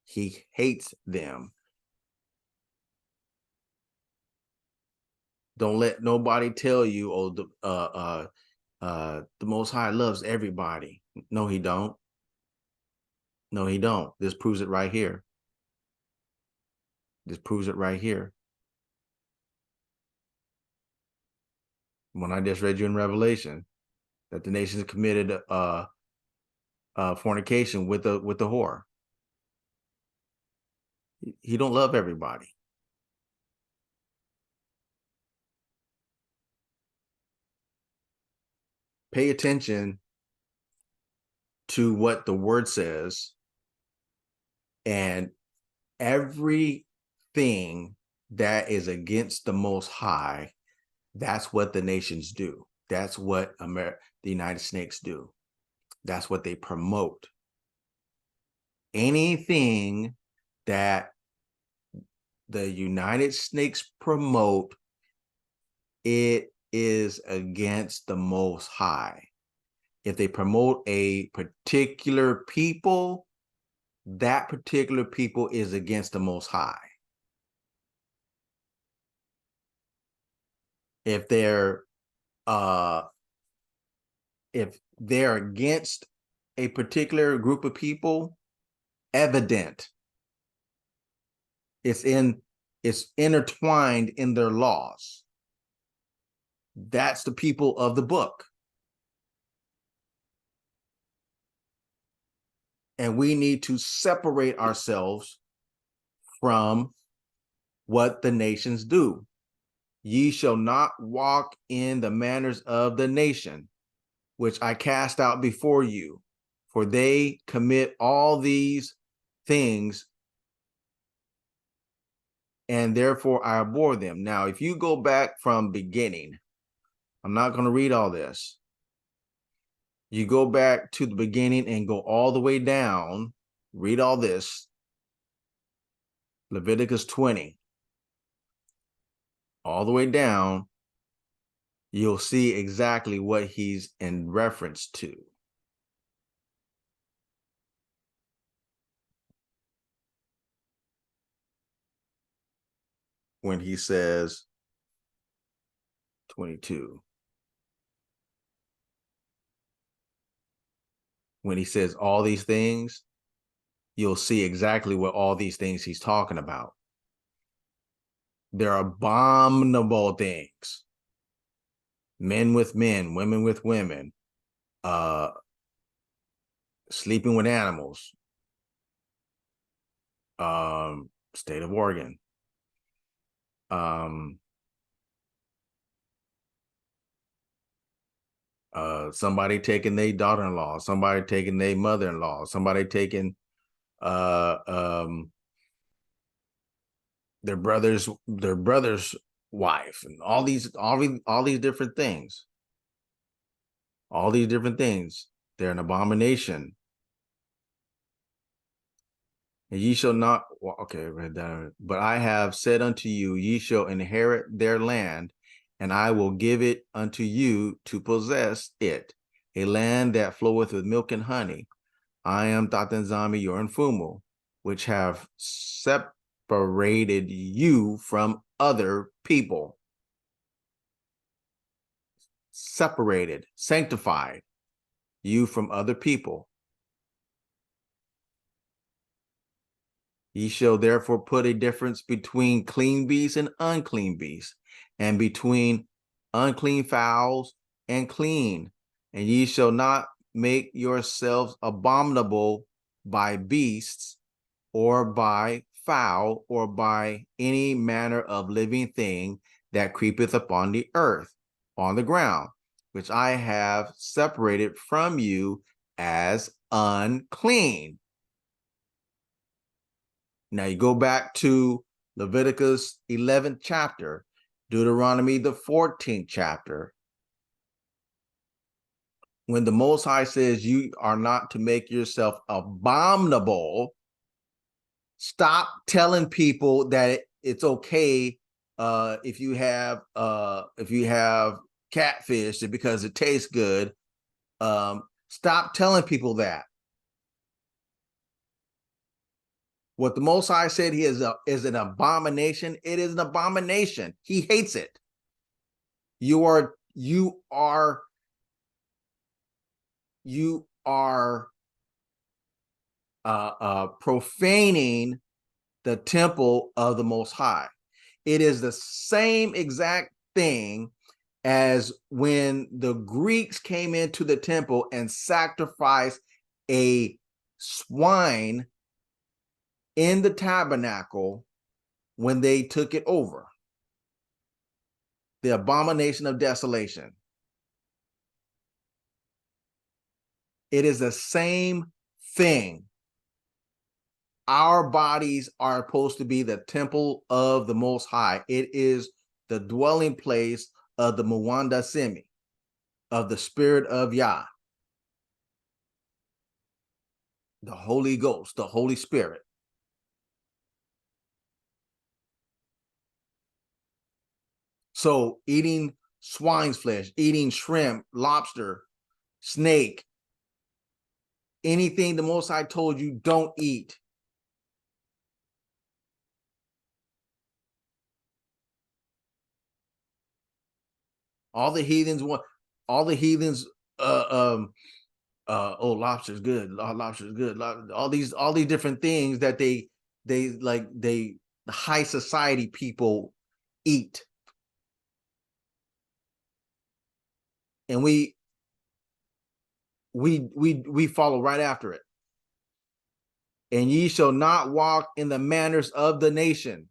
A: He hates them. Don't let nobody tell you, oh, the Most High loves everybody. No, he don't. No, he don't. This proves it right here. This proves it right here. When I just read you in Revelation that the nations committed fornication with the whore. He don't love everybody. Pay attention to what the word says, and everything that is against the Most High, that's what the nations do. That's what the United Snakes do. That's what they promote. Anything that the United Snakes promote, it is against the Most High. If they promote a particular people, that particular people is against the Most High. If they're against a particular group of people, evident. It's intertwined in their laws. That's the people of the book. And we need to separate ourselves from what the nations do. Ye shall not walk in the manners of the nation, which I cast out before you, for they commit all these things, and therefore I abhor them. Now, if you go back from beginning, I'm not going to read all this. You go back to the beginning and go all the way down, read all this. Leviticus 20, all the way down, you'll see exactly what he's in reference to. When he says 22. When he says all these things, you'll see exactly what all these things he's talking about. They're abominable things. Men with men, women with women, sleeping with animals, state of Oregon, somebody taking their daughter-in-law, somebody taking their mother-in-law, somebody taking their brother's wife, and all these different things. All these different things. They're an abomination. And ye shall not, okay, read that. But I have said unto you, ye shall inherit their land, and I will give it unto you to possess it, a land that floweth with milk and honey. I am Tatanzami, your Nfumu, which have separated you from other people. Separated, sanctified you from other people. Ye shall therefore put a difference between clean beasts and unclean beasts, and between unclean fowls and clean. And ye shall not make yourselves abominable by beasts, or by fowl, or by any manner of living thing that creepeth upon the earth, on the ground, which I have separated from you as unclean. Now you go back to Leviticus 11th chapter, Deuteronomy the 14th chapter. When the Most High says you are not to make yourself abominable, stop telling people that it's okay if you have catfish because it tastes good. Stop telling people that. What the Most High said he is an abomination. It is an abomination. He hates it. You are profaning the temple of the Most High. It is the same exact thing as when the Greeks came into the temple and sacrificed a swine in the tabernacle when they took it over. The abomination of desolation. It is the same thing. Our bodies are supposed to be the temple of the Most High. It is the dwelling place of the Muwanda Semi, of the Spirit of Yah, the Holy Ghost, the Holy Spirit. So eating swine's flesh, eating shrimp, lobster, snake, anything the Most High told you don't eat. All the heathens want, all the heathens, oh, lobster's good, lobster's good. All these different things that the high society people eat. And we follow right after it. And ye shall not walk in the manners of the nation.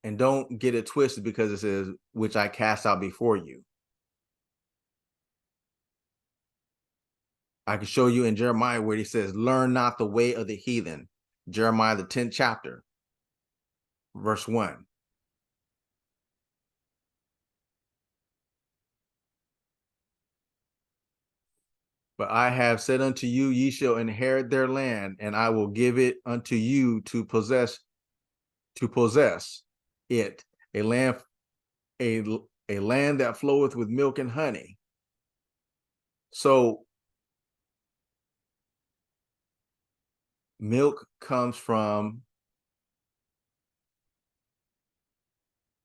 A: And don't get it twisted, because it says, which I cast out before you. I can show you in Jeremiah where he says, learn not the way of the heathen. Jeremiah, the 10th chapter, verse 1. But I have said unto you, ye shall inherit their land, and I will give it unto you to possess it, a land that floweth with milk and honey. So milk comes from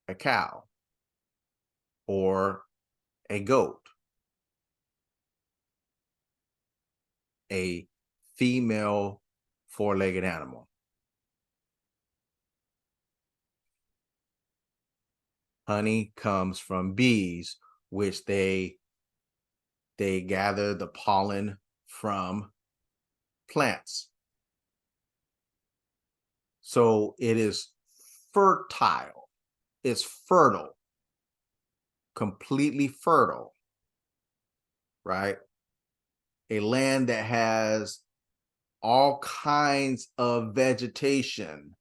A: a cow or a goat, a female four-legged animal. Honey comes from bees, which they gather the pollen from plants. So it is fertile. It's fertile, completely fertile, right? A land that has all kinds of vegetation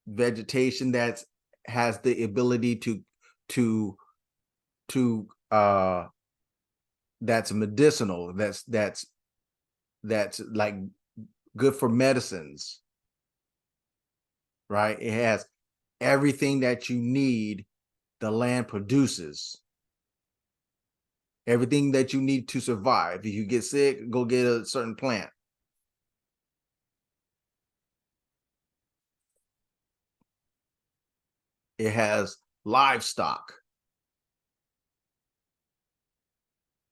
A: that has the ability to that's medicinal, that's like good for medicines, right? It has everything that you need. The land produces everything that you need to survive. If you get sick, go get a certain plant. It has livestock,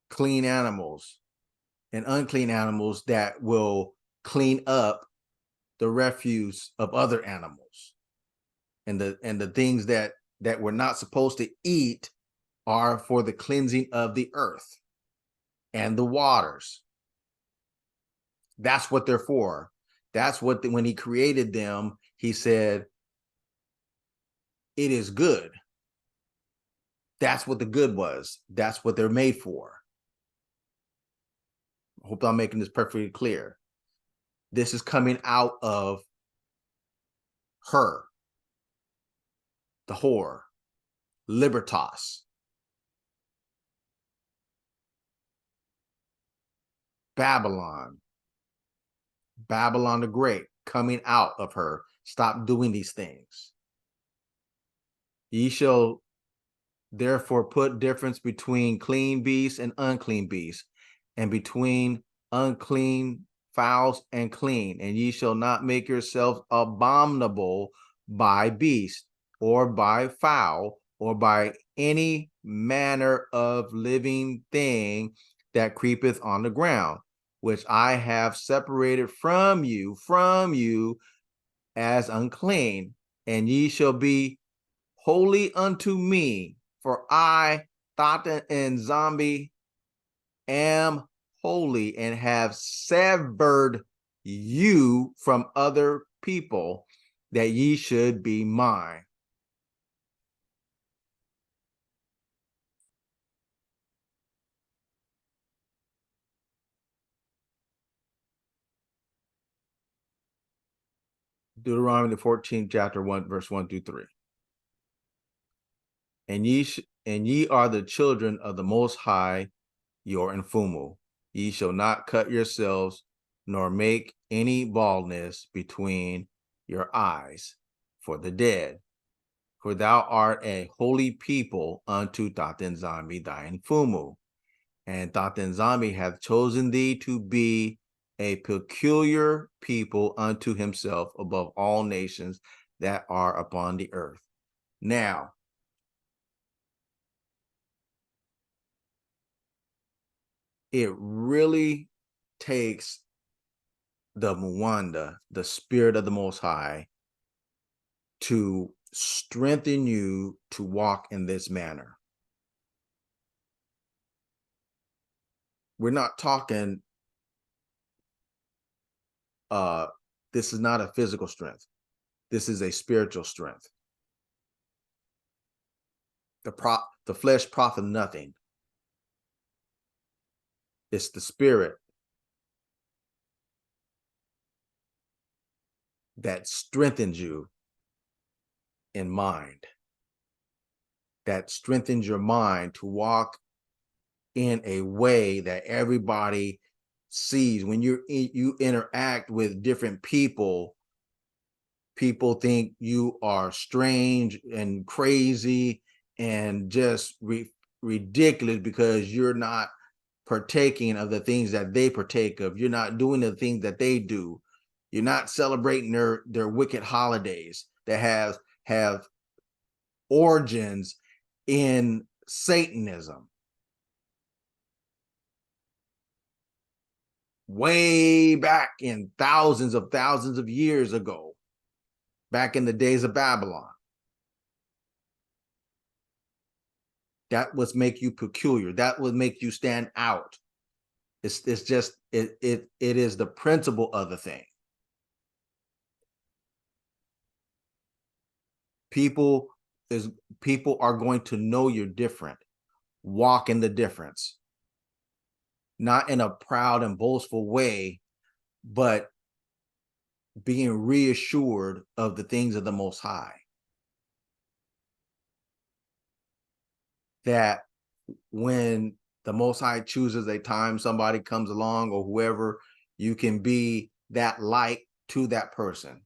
A: clean animals, and unclean animals that will clean up the refuse of other animals. And the things that we're not supposed to eat are for the cleansing of the earth and the waters. That's what they're for. That's what when he created them, he said, it is good. That's what the good was. That's what they're made for. I hope I'm making this perfectly clear. This is coming out of her, the whore, libertas, Babylon, Babylon the Great, coming out of her. Stop doing these things. Ye shall therefore put difference between clean beasts and unclean beasts, and between unclean fowls and clean, and ye shall not make yourselves abominable by beast, or by fowl, or by any manner of living thing that creepeth on the ground, which I have separated from you as unclean, and ye shall be holy unto me, for I, Tata and Zombie, am holy and have severed you from other people, that ye should be mine. Deuteronomy the 14th chapter 1 verse 1 through 3. And ye are the children of the Most High, your Infumu. Ye shall not cut yourselves, nor make any baldness between your eyes for the dead. For thou art a holy people unto Tatenzambi thy Infumu. And Tatenzambi hath chosen thee to be a peculiar people unto himself above all nations that are upon the earth. Now, it really takes the Mwanda, the spirit of the Most High, to strengthen you to walk in this manner. We're not talking, this is not a physical strength. This is a spiritual strength. The flesh profit nothing. It's the spirit that strengthens you in mind, that strengthens your mind to walk in a way that everybody sees. When you interact with different people, people think you are strange and crazy and just ridiculous because you're not partaking of the things that they partake of. You're not doing the things that they do. You're not celebrating their wicked holidays that have origins in Satanism. Way back in thousands of years ago, back in the days of Babylon. That would make you peculiar. That would make you stand out. It's just, it is the principle of the thing. People are going to know you're different. Walk in the difference. Not in a proud and boastful way, but being reassured of the things of the Most High. That when the Most High chooses a time, somebody comes along or whoever, you can be that light to that person.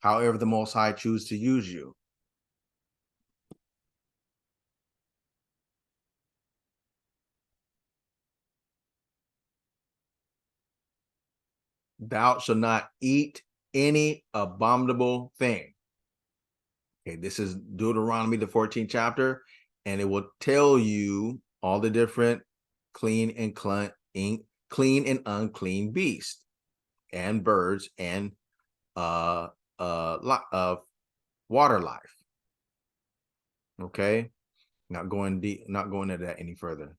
A: However the Most High chooses to use you. Thou shalt not eat any abominable thing. Okay, this is Deuteronomy, the 14th chapter, and it will tell you all the different clean and clean and unclean beasts, and birds, and water life. Okay, not going into that any further.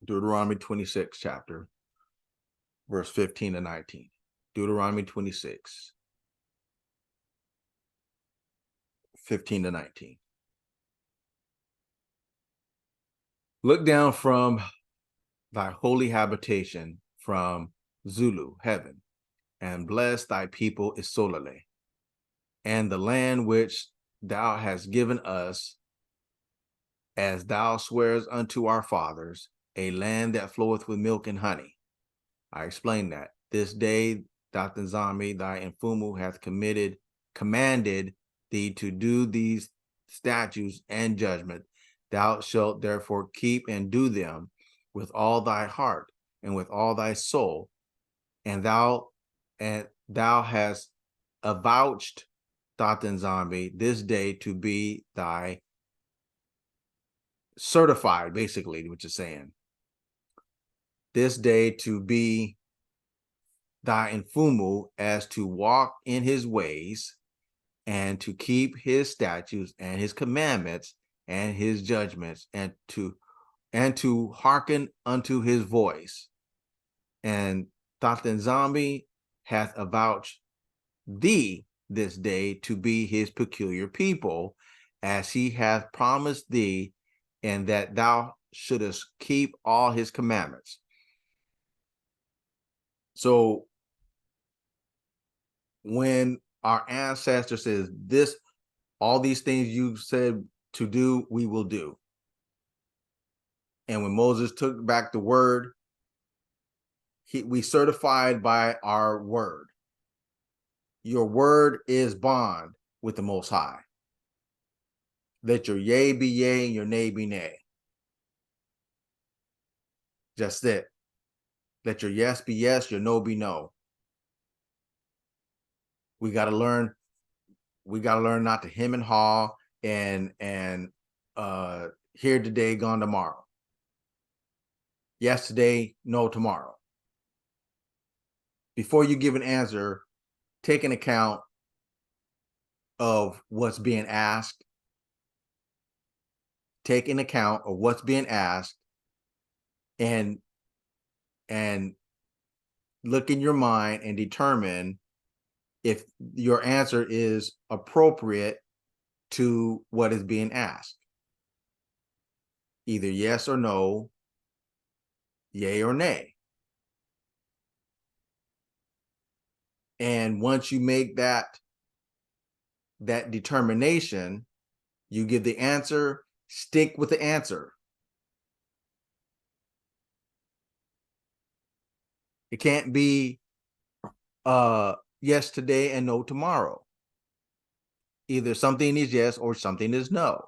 A: Deuteronomy 26 chapter, verse 15 to 19. Deuteronomy 26, 15 to 19. Look down from thy holy habitation, from Zulu, heaven, and bless thy people Isolale, and the land which thou hast given us, as thou swears unto our fathers, a land that floweth with milk and honey. I explained that. This day, Dr. Zami, thy Infumu, hath commanded thee to do these statutes and judgment. Thou shalt therefore keep and do them with all thy heart and with all thy soul. And thou hast avouched, Dr. Zami, this day to be thy certified, basically, what you're saying. This day to be thy Infumu, as to walk in his ways, and to keep his statutes and his commandments and his judgments, and to hearken unto his voice. And Dr. Zombie hath avouched thee this day to be his peculiar people, as he hath promised thee, and that thou shouldest keep all his commandments. So when our ancestor says this, all these things you said to do, we will do. And when Moses took back the word, we certified by our word. Your word is bond with the Most High. Let your yea be yea and your nay be nay. Just it. Let your yes be yes, your no be no. We got to learn not to hem and haw and here today, gone tomorrow. Yesterday, no tomorrow. Before you give an answer, take an account of what's being asked. Take an account of what's being asked, and look in your mind and determine if your answer is appropriate to what is being asked. Either yes or no, yay or nay. And once you make that determination, you give the answer, stick with the answer. It can't be yes today and no tomorrow. Either something is yes or something is no.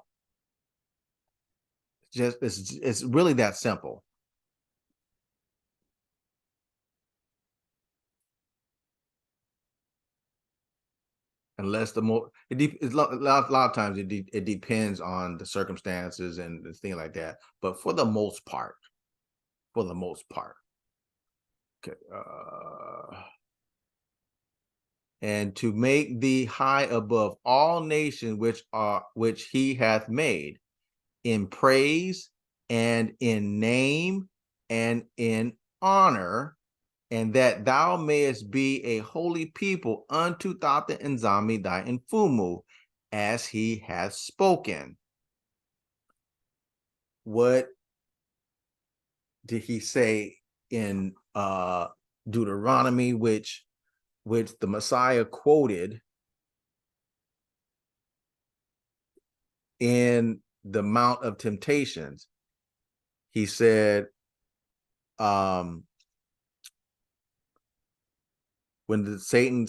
A: It's really that simple. Unless a lot of times it depends on the circumstances and things like that. But for the most part, okay. And to make thee high above all nations which he hath made, in praise and in name and in honor, and that thou mayest be a holy people unto Tata Nzami thy Infumu, as he hath spoken. What did he say in Deuteronomy, which the Messiah quoted in the Mount of Temptations? He said, when Satan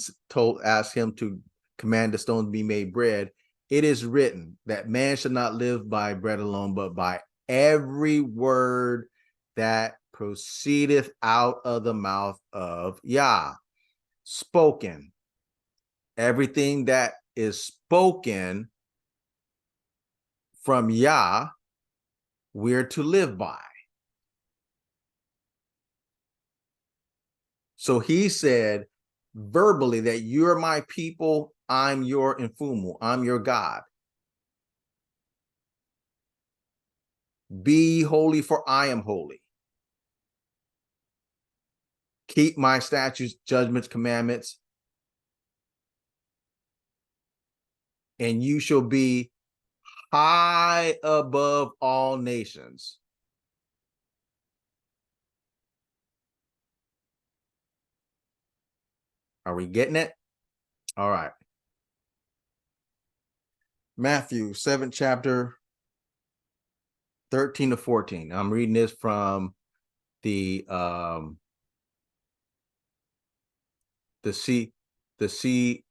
A: asked him to command the stones to be made bread, it is written that man should not live by bread alone, but by every word that proceedeth out of the mouth of Yah. Spoken. Everything that is spoken from Yah we're to live by. So he said verbally that you're my people, I'm your Infumu, I'm your God. Be holy, for I am holy. Keep my statutes, judgments, commandments, and you shall be high above all nations. Are we getting it? All right. Matthew 7th chapter, 13 to 14. I'm reading this from the CJB,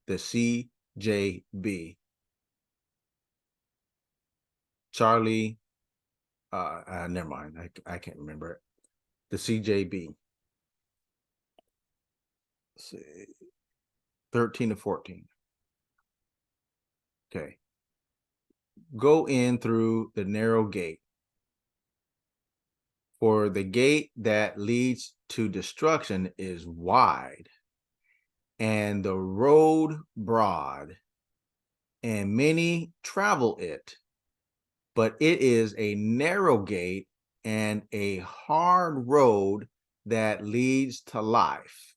A: the CJB. Charlie, never mind. I can't remember it. The CJB. Let's see, 13 to 14. Okay. Go in through the narrow gate. For the gate that leads to destruction is wide, and the road broad, and many travel it. But it is a narrow gate and a hard road that leads to life,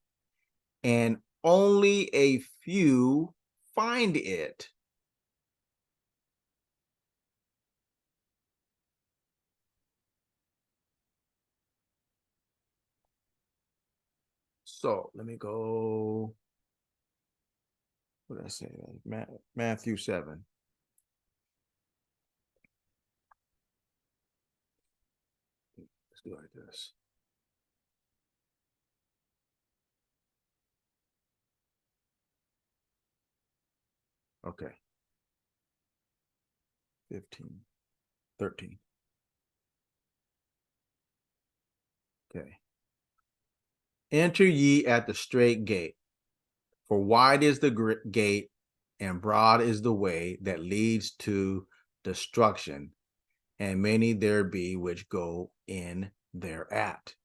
A: and only a few find it. So let me go. What did I say? Matthew 7. Let's do it like this. Okay. 15, 13. Okay. Enter ye at the straight gate, for wide is the gate, and broad is the way that leads to destruction, and many there be which go in thereat.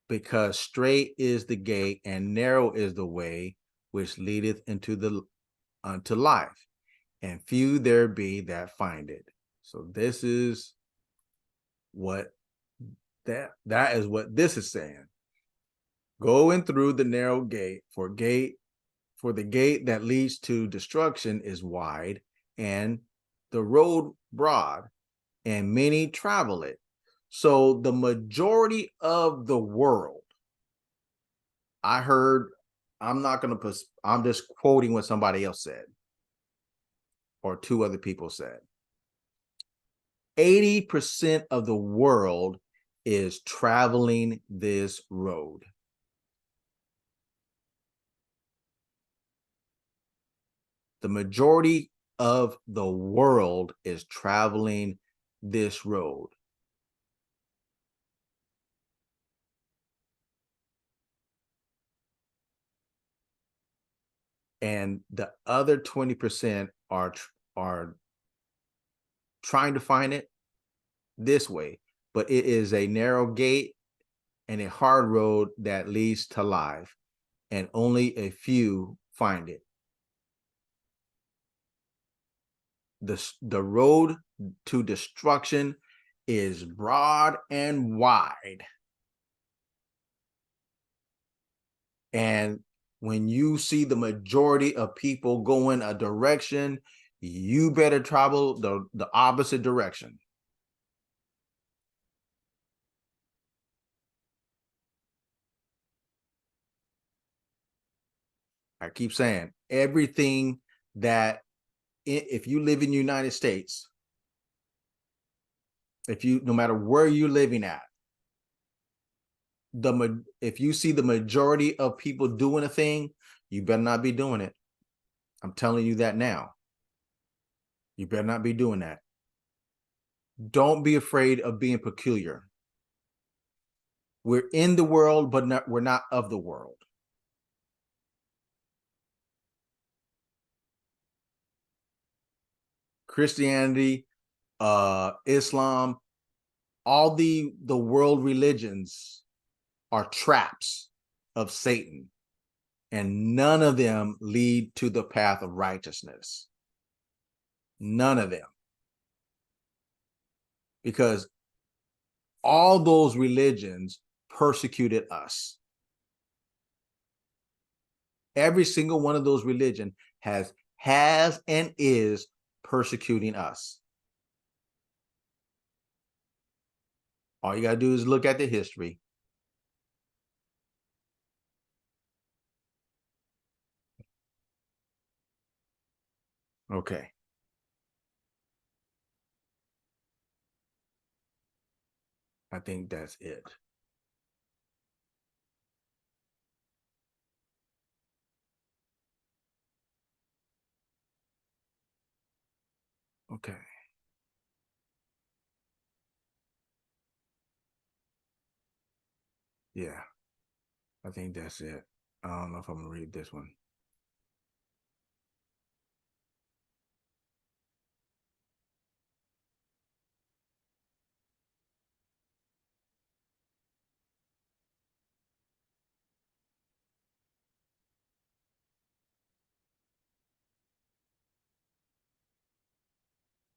A: Because straight is the gate, and narrow is the way which leadeth unto life, and few there be that find it. So this is what that is what this is saying. Go in through the narrow gate, for the gate that leads to destruction is wide, and the road broad, and many travel it. So the majority of the world, I heard, I'm just quoting what somebody else said, or two other people said. 80% of the world is traveling this road. The majority of the world is traveling this road. And the other 20% are trying to find it this way, but it is a narrow gate and a hard road that leads to life, and only a few find it. The road to destruction is broad and wide. And when you see the majority of people going a direction, you better travel the opposite direction. I keep saying everything that, if you live in the United States, no matter where you're living at, if you see the majority of people doing a thing, you better not be doing it. I'm telling you that now. You better not be doing that. Don't be afraid of being peculiar. We're in the world, but we're not of the world. Christianity, Islam, all the world religions are traps of Satan, and none of them lead to the path of righteousness. None of them. Because all those religions persecuted us. Every single one of those religions has and is persecuting us. All you got to do is look at the history. Okay. I think that's it. Okay. Yeah, I think that's it. I don't know if I'm gonna read this one.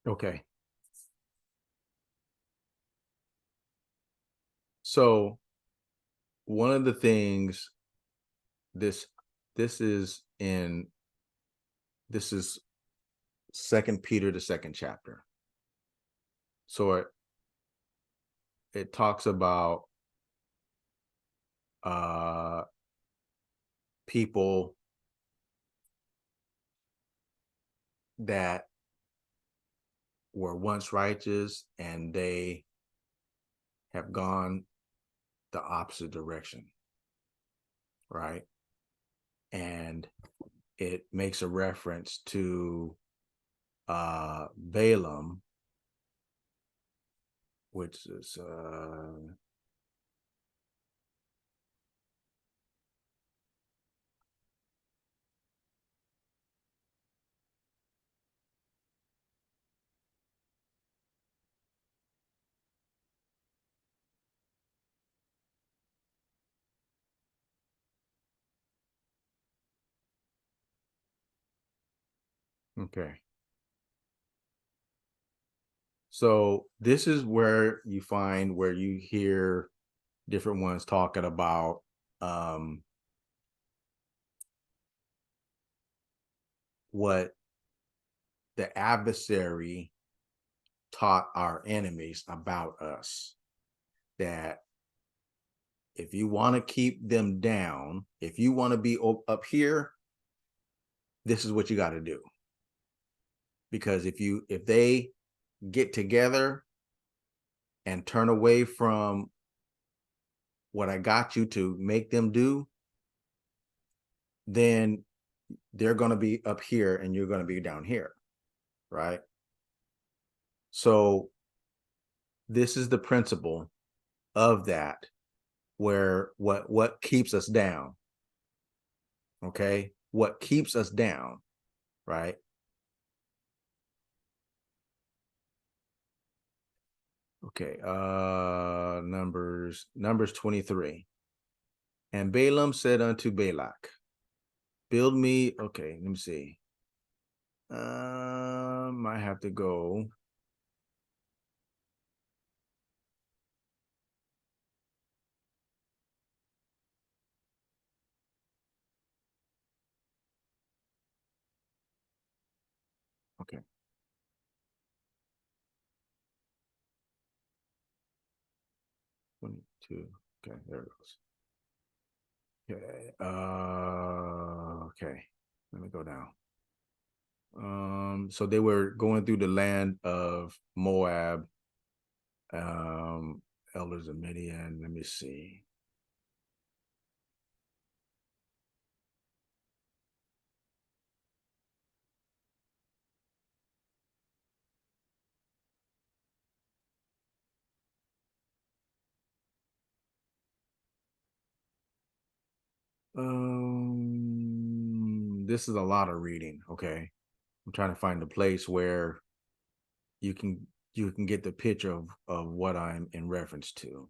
A: Okay. So one of the things this is Second Peter, the second chapter. So it talks about people that were once righteous and they have gone the opposite direction, right? And it makes a reference to Balaam, which is okay. So this is where you find where you hear different ones talking about what the adversary taught our enemies about us. That if you want to keep them down, if you want to be up here, this is what you got to do. Because if they get together and turn away from what I got you to make them do, then they're going to be up here and you're going to be down here, right? So this is the principle of that, where what keeps us down, okay? What keeps us down, right? Okay, Numbers 23. And Balaam said unto Balak, build me, okay, let me see. I have to go. Okay. Two. Okay, there it goes. Okay. Okay. Let me go down. So they were going through the land of Moab, elders of Midian. Let me see. This is a lot of reading. Okay. I'm trying to find a place where you can get the picture of what I'm in reference to.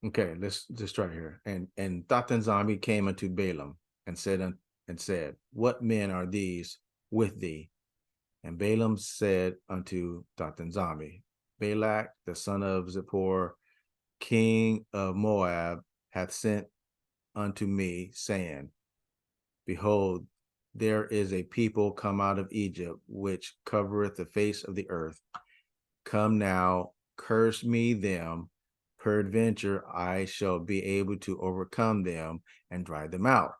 A: Okay, let's just start here. And Tatanzami came unto Balaam and said, What men are these with thee? And Balaam said unto Tatanzami, Balak, the son of Zippor, king of Moab, hath sent unto me, saying, Behold, there is a people come out of Egypt, which covereth the face of the earth. Come now, curse me them, peradventure I shall be able to overcome them and drive them out.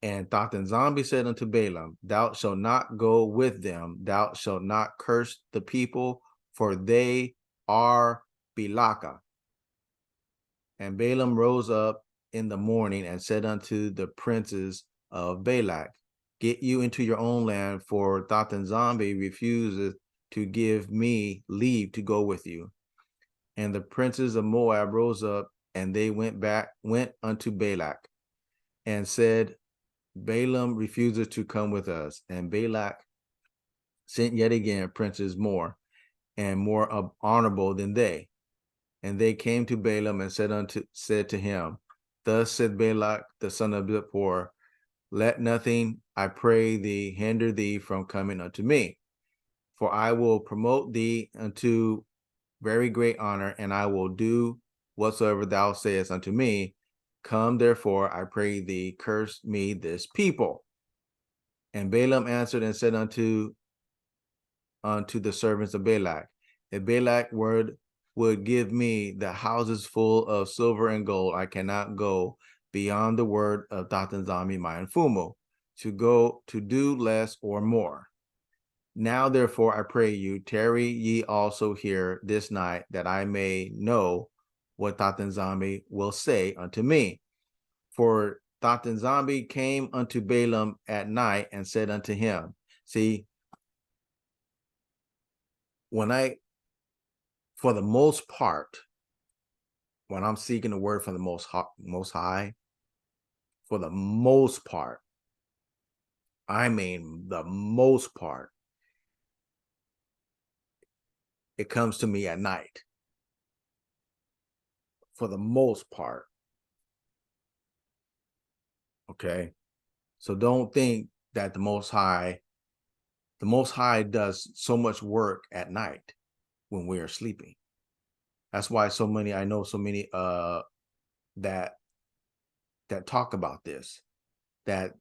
A: And Zombie said unto Balaam, Thou shalt not go with them, thou shalt not curse the people, for they are Belaka. And Balaam rose up in the morning and said unto the princes of Balak, Get you into your own land, for Zombie refuses to give me leave to go with you. And the princes of Moab rose up, and they went unto Balak, and said, Balaam refuses to come with us. And Balak sent yet again princes more and more honorable than they. And they came to Balaam and said to him, Thus said Balak, the son of Zippor, Let nothing, I pray thee, hinder thee from coming unto me. For I will promote thee unto very great honor, and I will do whatsoever thou sayest unto me. Come therefore, I pray thee, curse me this people. And Balaam answered and said unto the servants of Balak, If Balak would give me the houses full of silver and gold, I cannot go beyond the word of Tatanzami my Mfumu, to do less or more. Now, therefore, I pray you, tarry ye also here this night, that I may know what Tatanzami will say unto me. For Tatanzami came unto Balaam at night and said unto him, see, for the most part, when I'm seeking the word from the most high, for the most part, I mean the most part, it comes to me at night. For the most part. Okay. So don't think that the Most High does so much work at night when we are sleeping. That's why I know so many that talk about this, that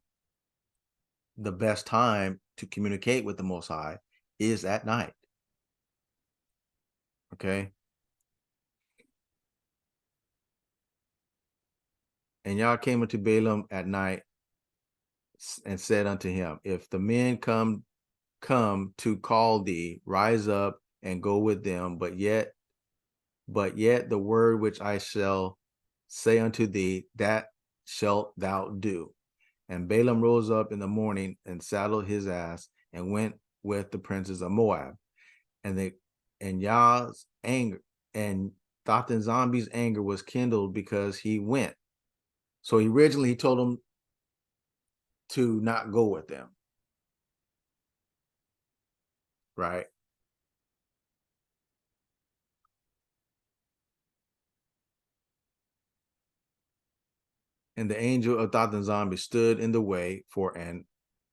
A: the best time to communicate with the Most High is at night. Okay. And Yah came unto Balaam at night and said unto him, If the men come to call thee, rise up and go with them, but yet the word which I shall say unto thee, that shalt thou do. And Balaam rose up in the morning and saddled his ass and went with the princes of Moab. And Yah's anger and Zombie's anger was kindled because he went. So originally he told him to not go with them. Right? And the angel of Zombie stood in the way for an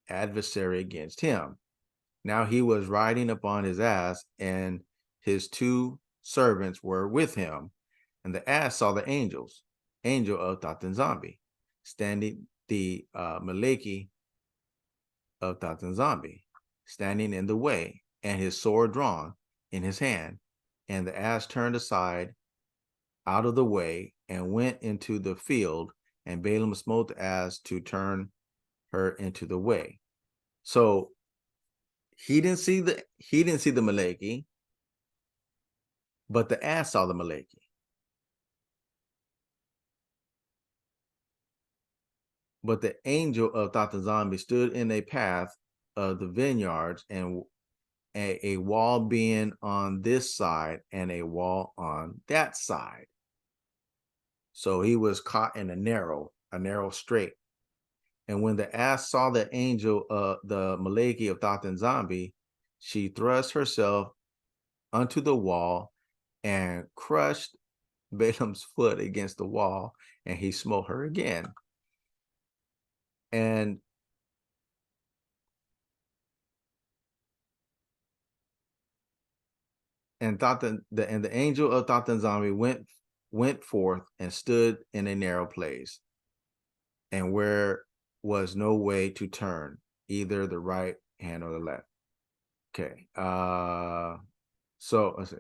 A: adversary against him. Now he was riding upon his ass, and his two servants were with him. And the ass saw the angel of Zombie, standing, the Maleki of Zombie, standing in the way, and his sword drawn in his hand. And the ass turned aside out of the way and went into the field, and Balaam smote the ass to turn her into the way. So he didn't see the Maleki, but the ass saw the Maleki. But the angel of Zombie stood in a path of the vineyards, and a wall being on this side and a wall on that side. So he was caught in a narrow strait. And when the ass saw the angel, the Maleki of Thoth and Zombie, she thrust herself onto the wall and crushed Balaam's foot against the wall, and he smote her again. And the angel of Thoth and Zombie went forth and stood in a narrow place, and where was no way to turn, either the right hand or the left. Okay. So let's see.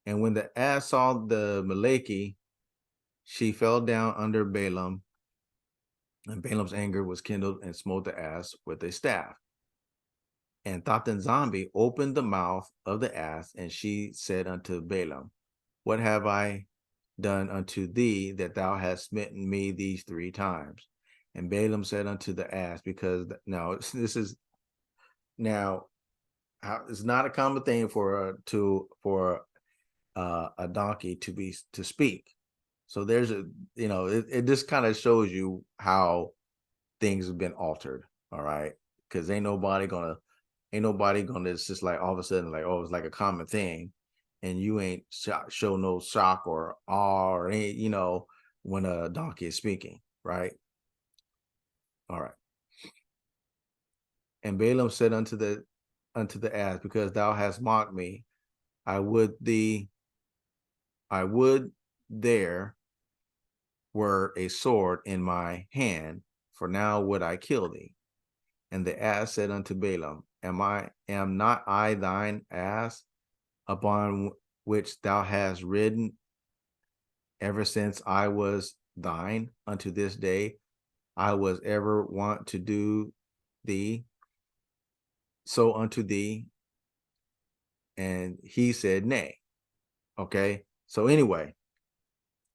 A: And when the ass saw the Maleki, she fell down under Balaam, and Balaam's anger was kindled and smote the ass with a staff. And Thoth and Zombie opened the mouth of the ass, and she said unto Balaam, what have I done unto thee that thou hast smitten me these 3 times? And Balaam said unto the ass, because now this is now it's not a common thing for a donkey to speak. So there's it just kind of shows you how things have been altered. All right, because ain't nobody gonna it's just like all of a sudden like, oh, it's like a common thing, and you ain't show no shock or awe or any, when a donkey is speaking, right? All right. And Balaam said unto the ass, because thou hast mocked me, I would there were a sword in my hand, for now would I kill thee. And the ass said unto Balaam, am not I thine ass, upon which thou hast ridden ever since I was thine unto this day? I was ever wont to do thee so unto thee. And he said, nay. Okay. So anyway,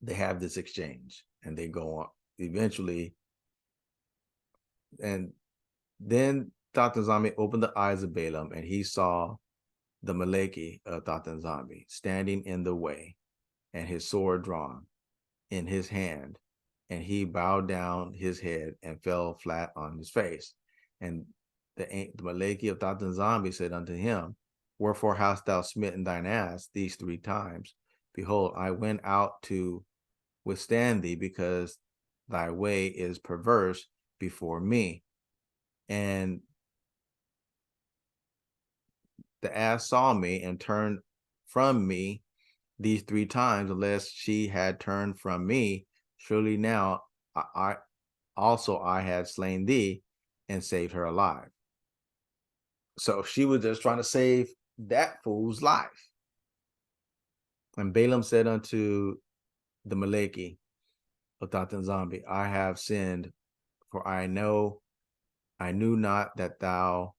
A: they have this exchange and they go on eventually. And then Thoth and Zombie opened the eyes of Balaam, and he saw the Maleki of Thoth and Zombie standing in the way, and his sword drawn in his hand, and he bowed down his head and fell flat on his face. And the Maleki of Thoth and Zombie said unto him, wherefore hast thou smitten thine ass these 3 times? Behold, I went out to withstand thee, because thy way is perverse before me. And the ass saw me and turned from me these 3 times, unless she had turned from me, surely now I had slain thee and saved her alive. So she was just trying to save that fool's life. And Balaam said unto the Maleki of Thoth and Zombie, I have sinned, for I knew not that thou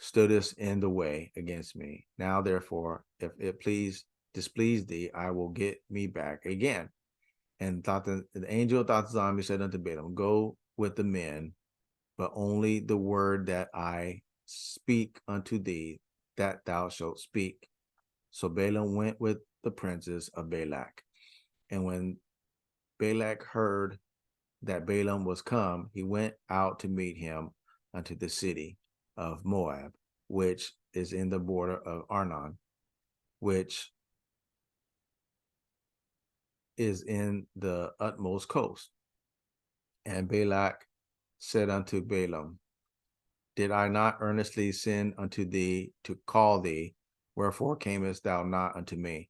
A: stoodest in the way against me. Now therefore, if it displease thee, I will get me back again. And the angel of Thoth and Zombie said unto Balaam, go with the men, but only the word that I speak unto thee, that thou shalt speak. So Balaam went with the princes of Balak. And when Balak heard that Balaam was come, he went out to meet him unto the city of Moab, which is in the border of Arnon, which is in the utmost coast. And Balak said unto Balaam, did I not earnestly send unto thee to call thee? Wherefore camest thou not unto me?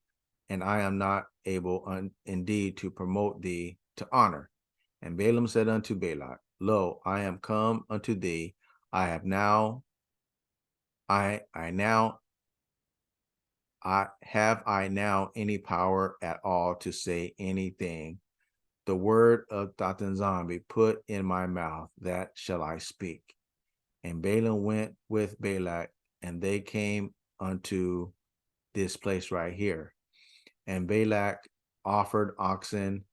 A: And I am not able indeed to promote thee to honor. And Balaam said unto Balak, lo, I am come unto thee. I now any power at all to say anything? The word of Thoth and Zombie put in my mouth, that shall I speak. And Balaam went with Balak, and they came unto this place right here. And Balak offered oxen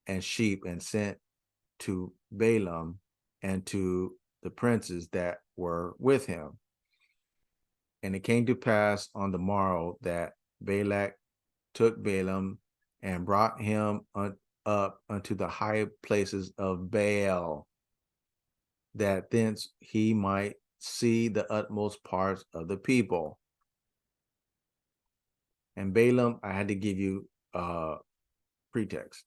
A: and sheep, and sent to Balaam and to the princes that were with him. And it came to pass on the morrow that Balak took Balaam and brought him up unto the high places of Baal, that thence he might see the utmost parts of the people. And Balaam, I had to give you pretext.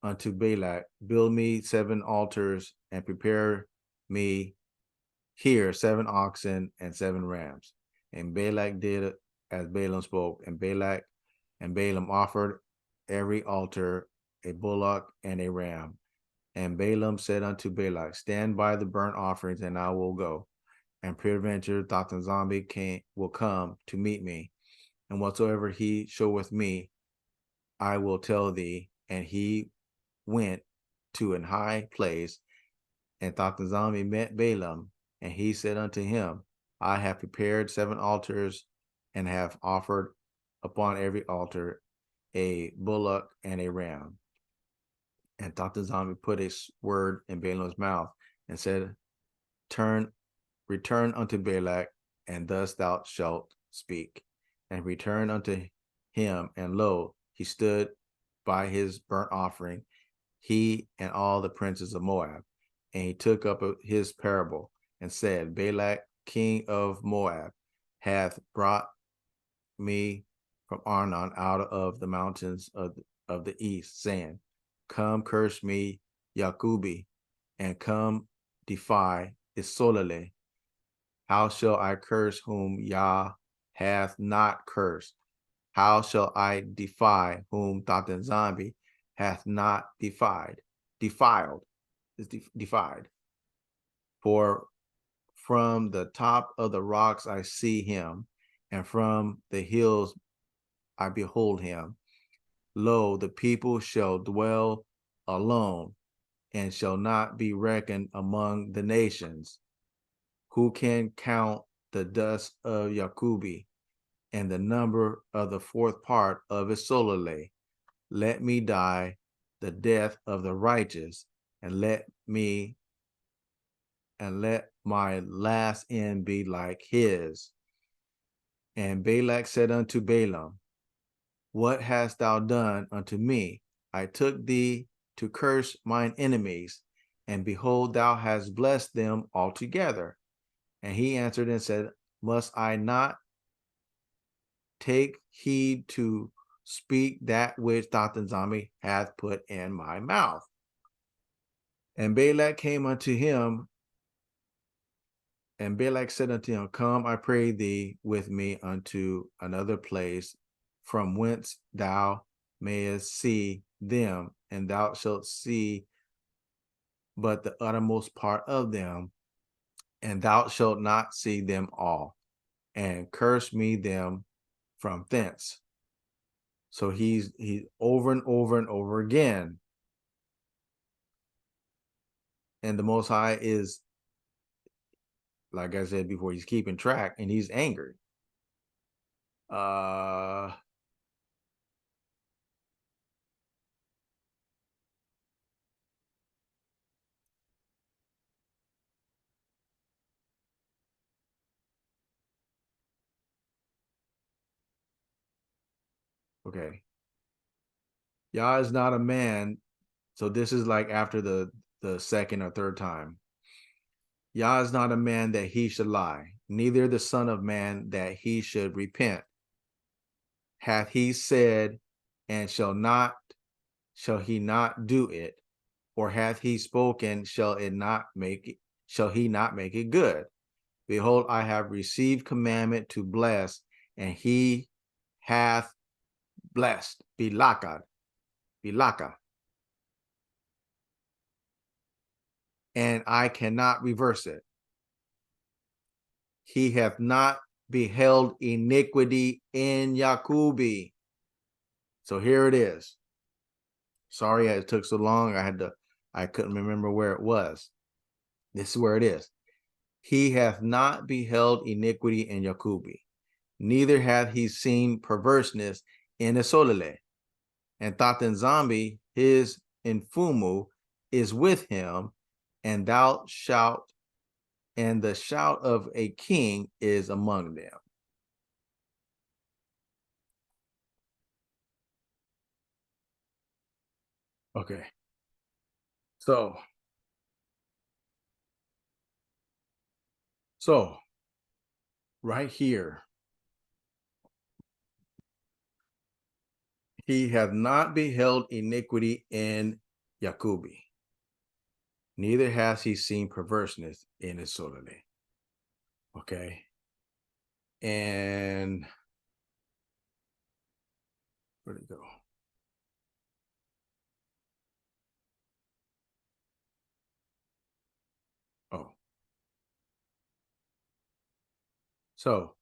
A: Unto Balak, build me 7 altars and prepare me here 7 oxen and 7 rams. And Balak did as Balaam spoke, and Balaam offered every altar a bullock and a ram. And Balaam said unto Balak, stand by the burnt offerings, and I will go. And peradventure Zombie will come to meet me, and whatsoever he showeth me, I will tell thee. And he went to an high place, and Zombie met Balaam, and he said unto him, I have prepared 7 altars, and have offered upon every altar a bullock and a ram. And Zombie put a word in Balaam's mouth, and said, return unto Balak, and thus thou shalt speak. And return unto him, and lo, he stood by his burnt offering, he and all the princes of Moab. And he took up his parable, and said, Balak, king of Moab, hath brought me from Arnon out of the mountains of the east, saying, come curse me, Yakubi, and come defy Isolele. How shall I curse whom Yah hath not cursed? How shall I defy whom Zombie hath not defied? Defiled is defied. For from the top of the rocks I see him, and from the hills I behold him. Lo, the people shall dwell alone, and shall not be reckoned among the nations. Who can count the dust of Yakubi, and the number of the 4th part of Isolele? Let me die the death of the righteous, and let my last end be like his. And Balak said unto Balaam, what hast thou done unto me? I took thee to curse mine enemies, and behold, thou hast blessed them altogether. And he answered and said, must I not take heed to speak that which Zombie hath put in my mouth? And Balak came unto him, and Balak said unto him, come, I pray thee, with me unto another place, from whence thou mayest see them, and thou shalt see but the uttermost part of them, and thou shalt not see them all, and curse me them from thence. So he's over and over and over again. And the Most High is, like I said before, he's keeping track, and he's angry. Okay. Yah is not a man. So this is like after the 2nd or 3rd time. Yah is not a man that he should lie, neither the son of man that he should repent. Hath he said, and shall he not do it? Or hath he spoken, shall he not make it good? Behold, I have received commandment to bless, and he hath blessed. Bilaka. And I cannot reverse it. He hath not beheld iniquity in Yakubi. So here it is. Sorry it took so long. I couldn't remember where it was. This is where it is. He hath not beheld iniquity in Yakubi, neither hath he seen perverseness in Isolele. And Zombie, his infumu, is with him, and thou shalt and the shout of a king is among them. Okay. So right here, he hath not beheld iniquity in Jacobi, neither has he seen perverseness in Israel. Okay. And where'd it go? Oh. So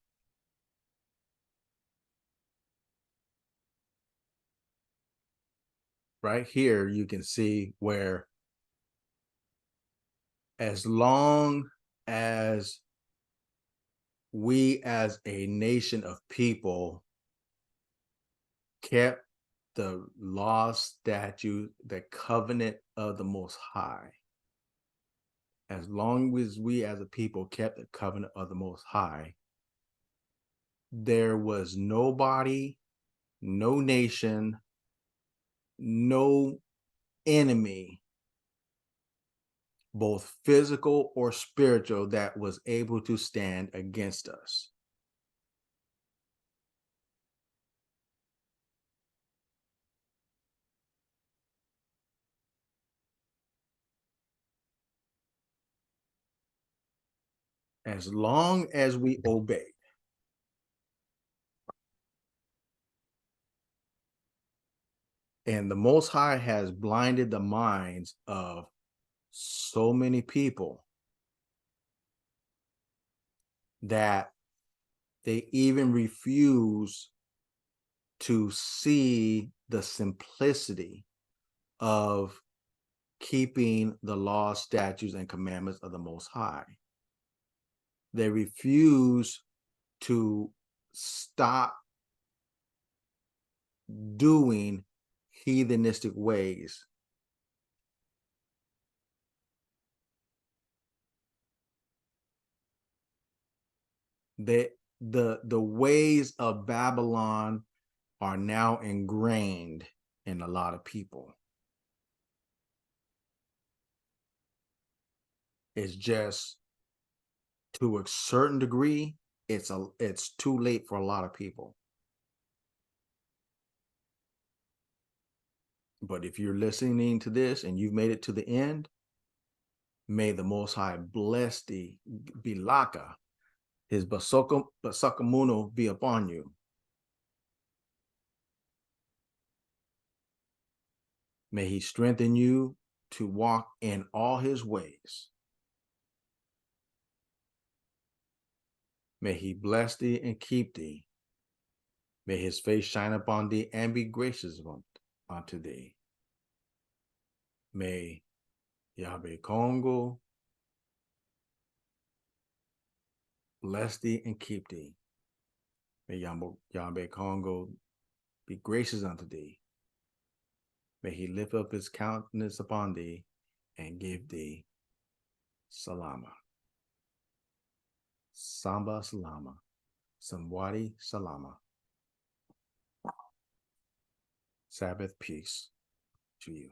A: right here, you can see where as long as we as a nation of people kept the law, statute, the covenant of the Most High, as long as we as a people kept the covenant of the Most High, there was nobody, no nation, no enemy, both physical or spiritual, that was able to stand against us. As long as we obeyed. And the Most High has blinded the minds of so many people that they even refuse to see the simplicity of keeping the laws, statutes, and commandments of the Most High. They refuse to stop doing heathenistic ways. The ways of Babylon are now ingrained in a lot of people. It's just, to a certain degree, it's too late for a lot of people. But if you're listening to this and you've made it to the end, may the Most High bless thee, Bilaka, his Basakamuno be upon you. May he strengthen you to walk in all his ways. May he bless thee and keep thee. May his face shine upon thee and be gracious unto thee. May Yambe Kongo bless thee and keep thee. May Yambe Kongo be gracious unto thee. May he lift up his countenance upon thee and give thee salama. Samba salama. Samwadi salama. Sabbath peace to you.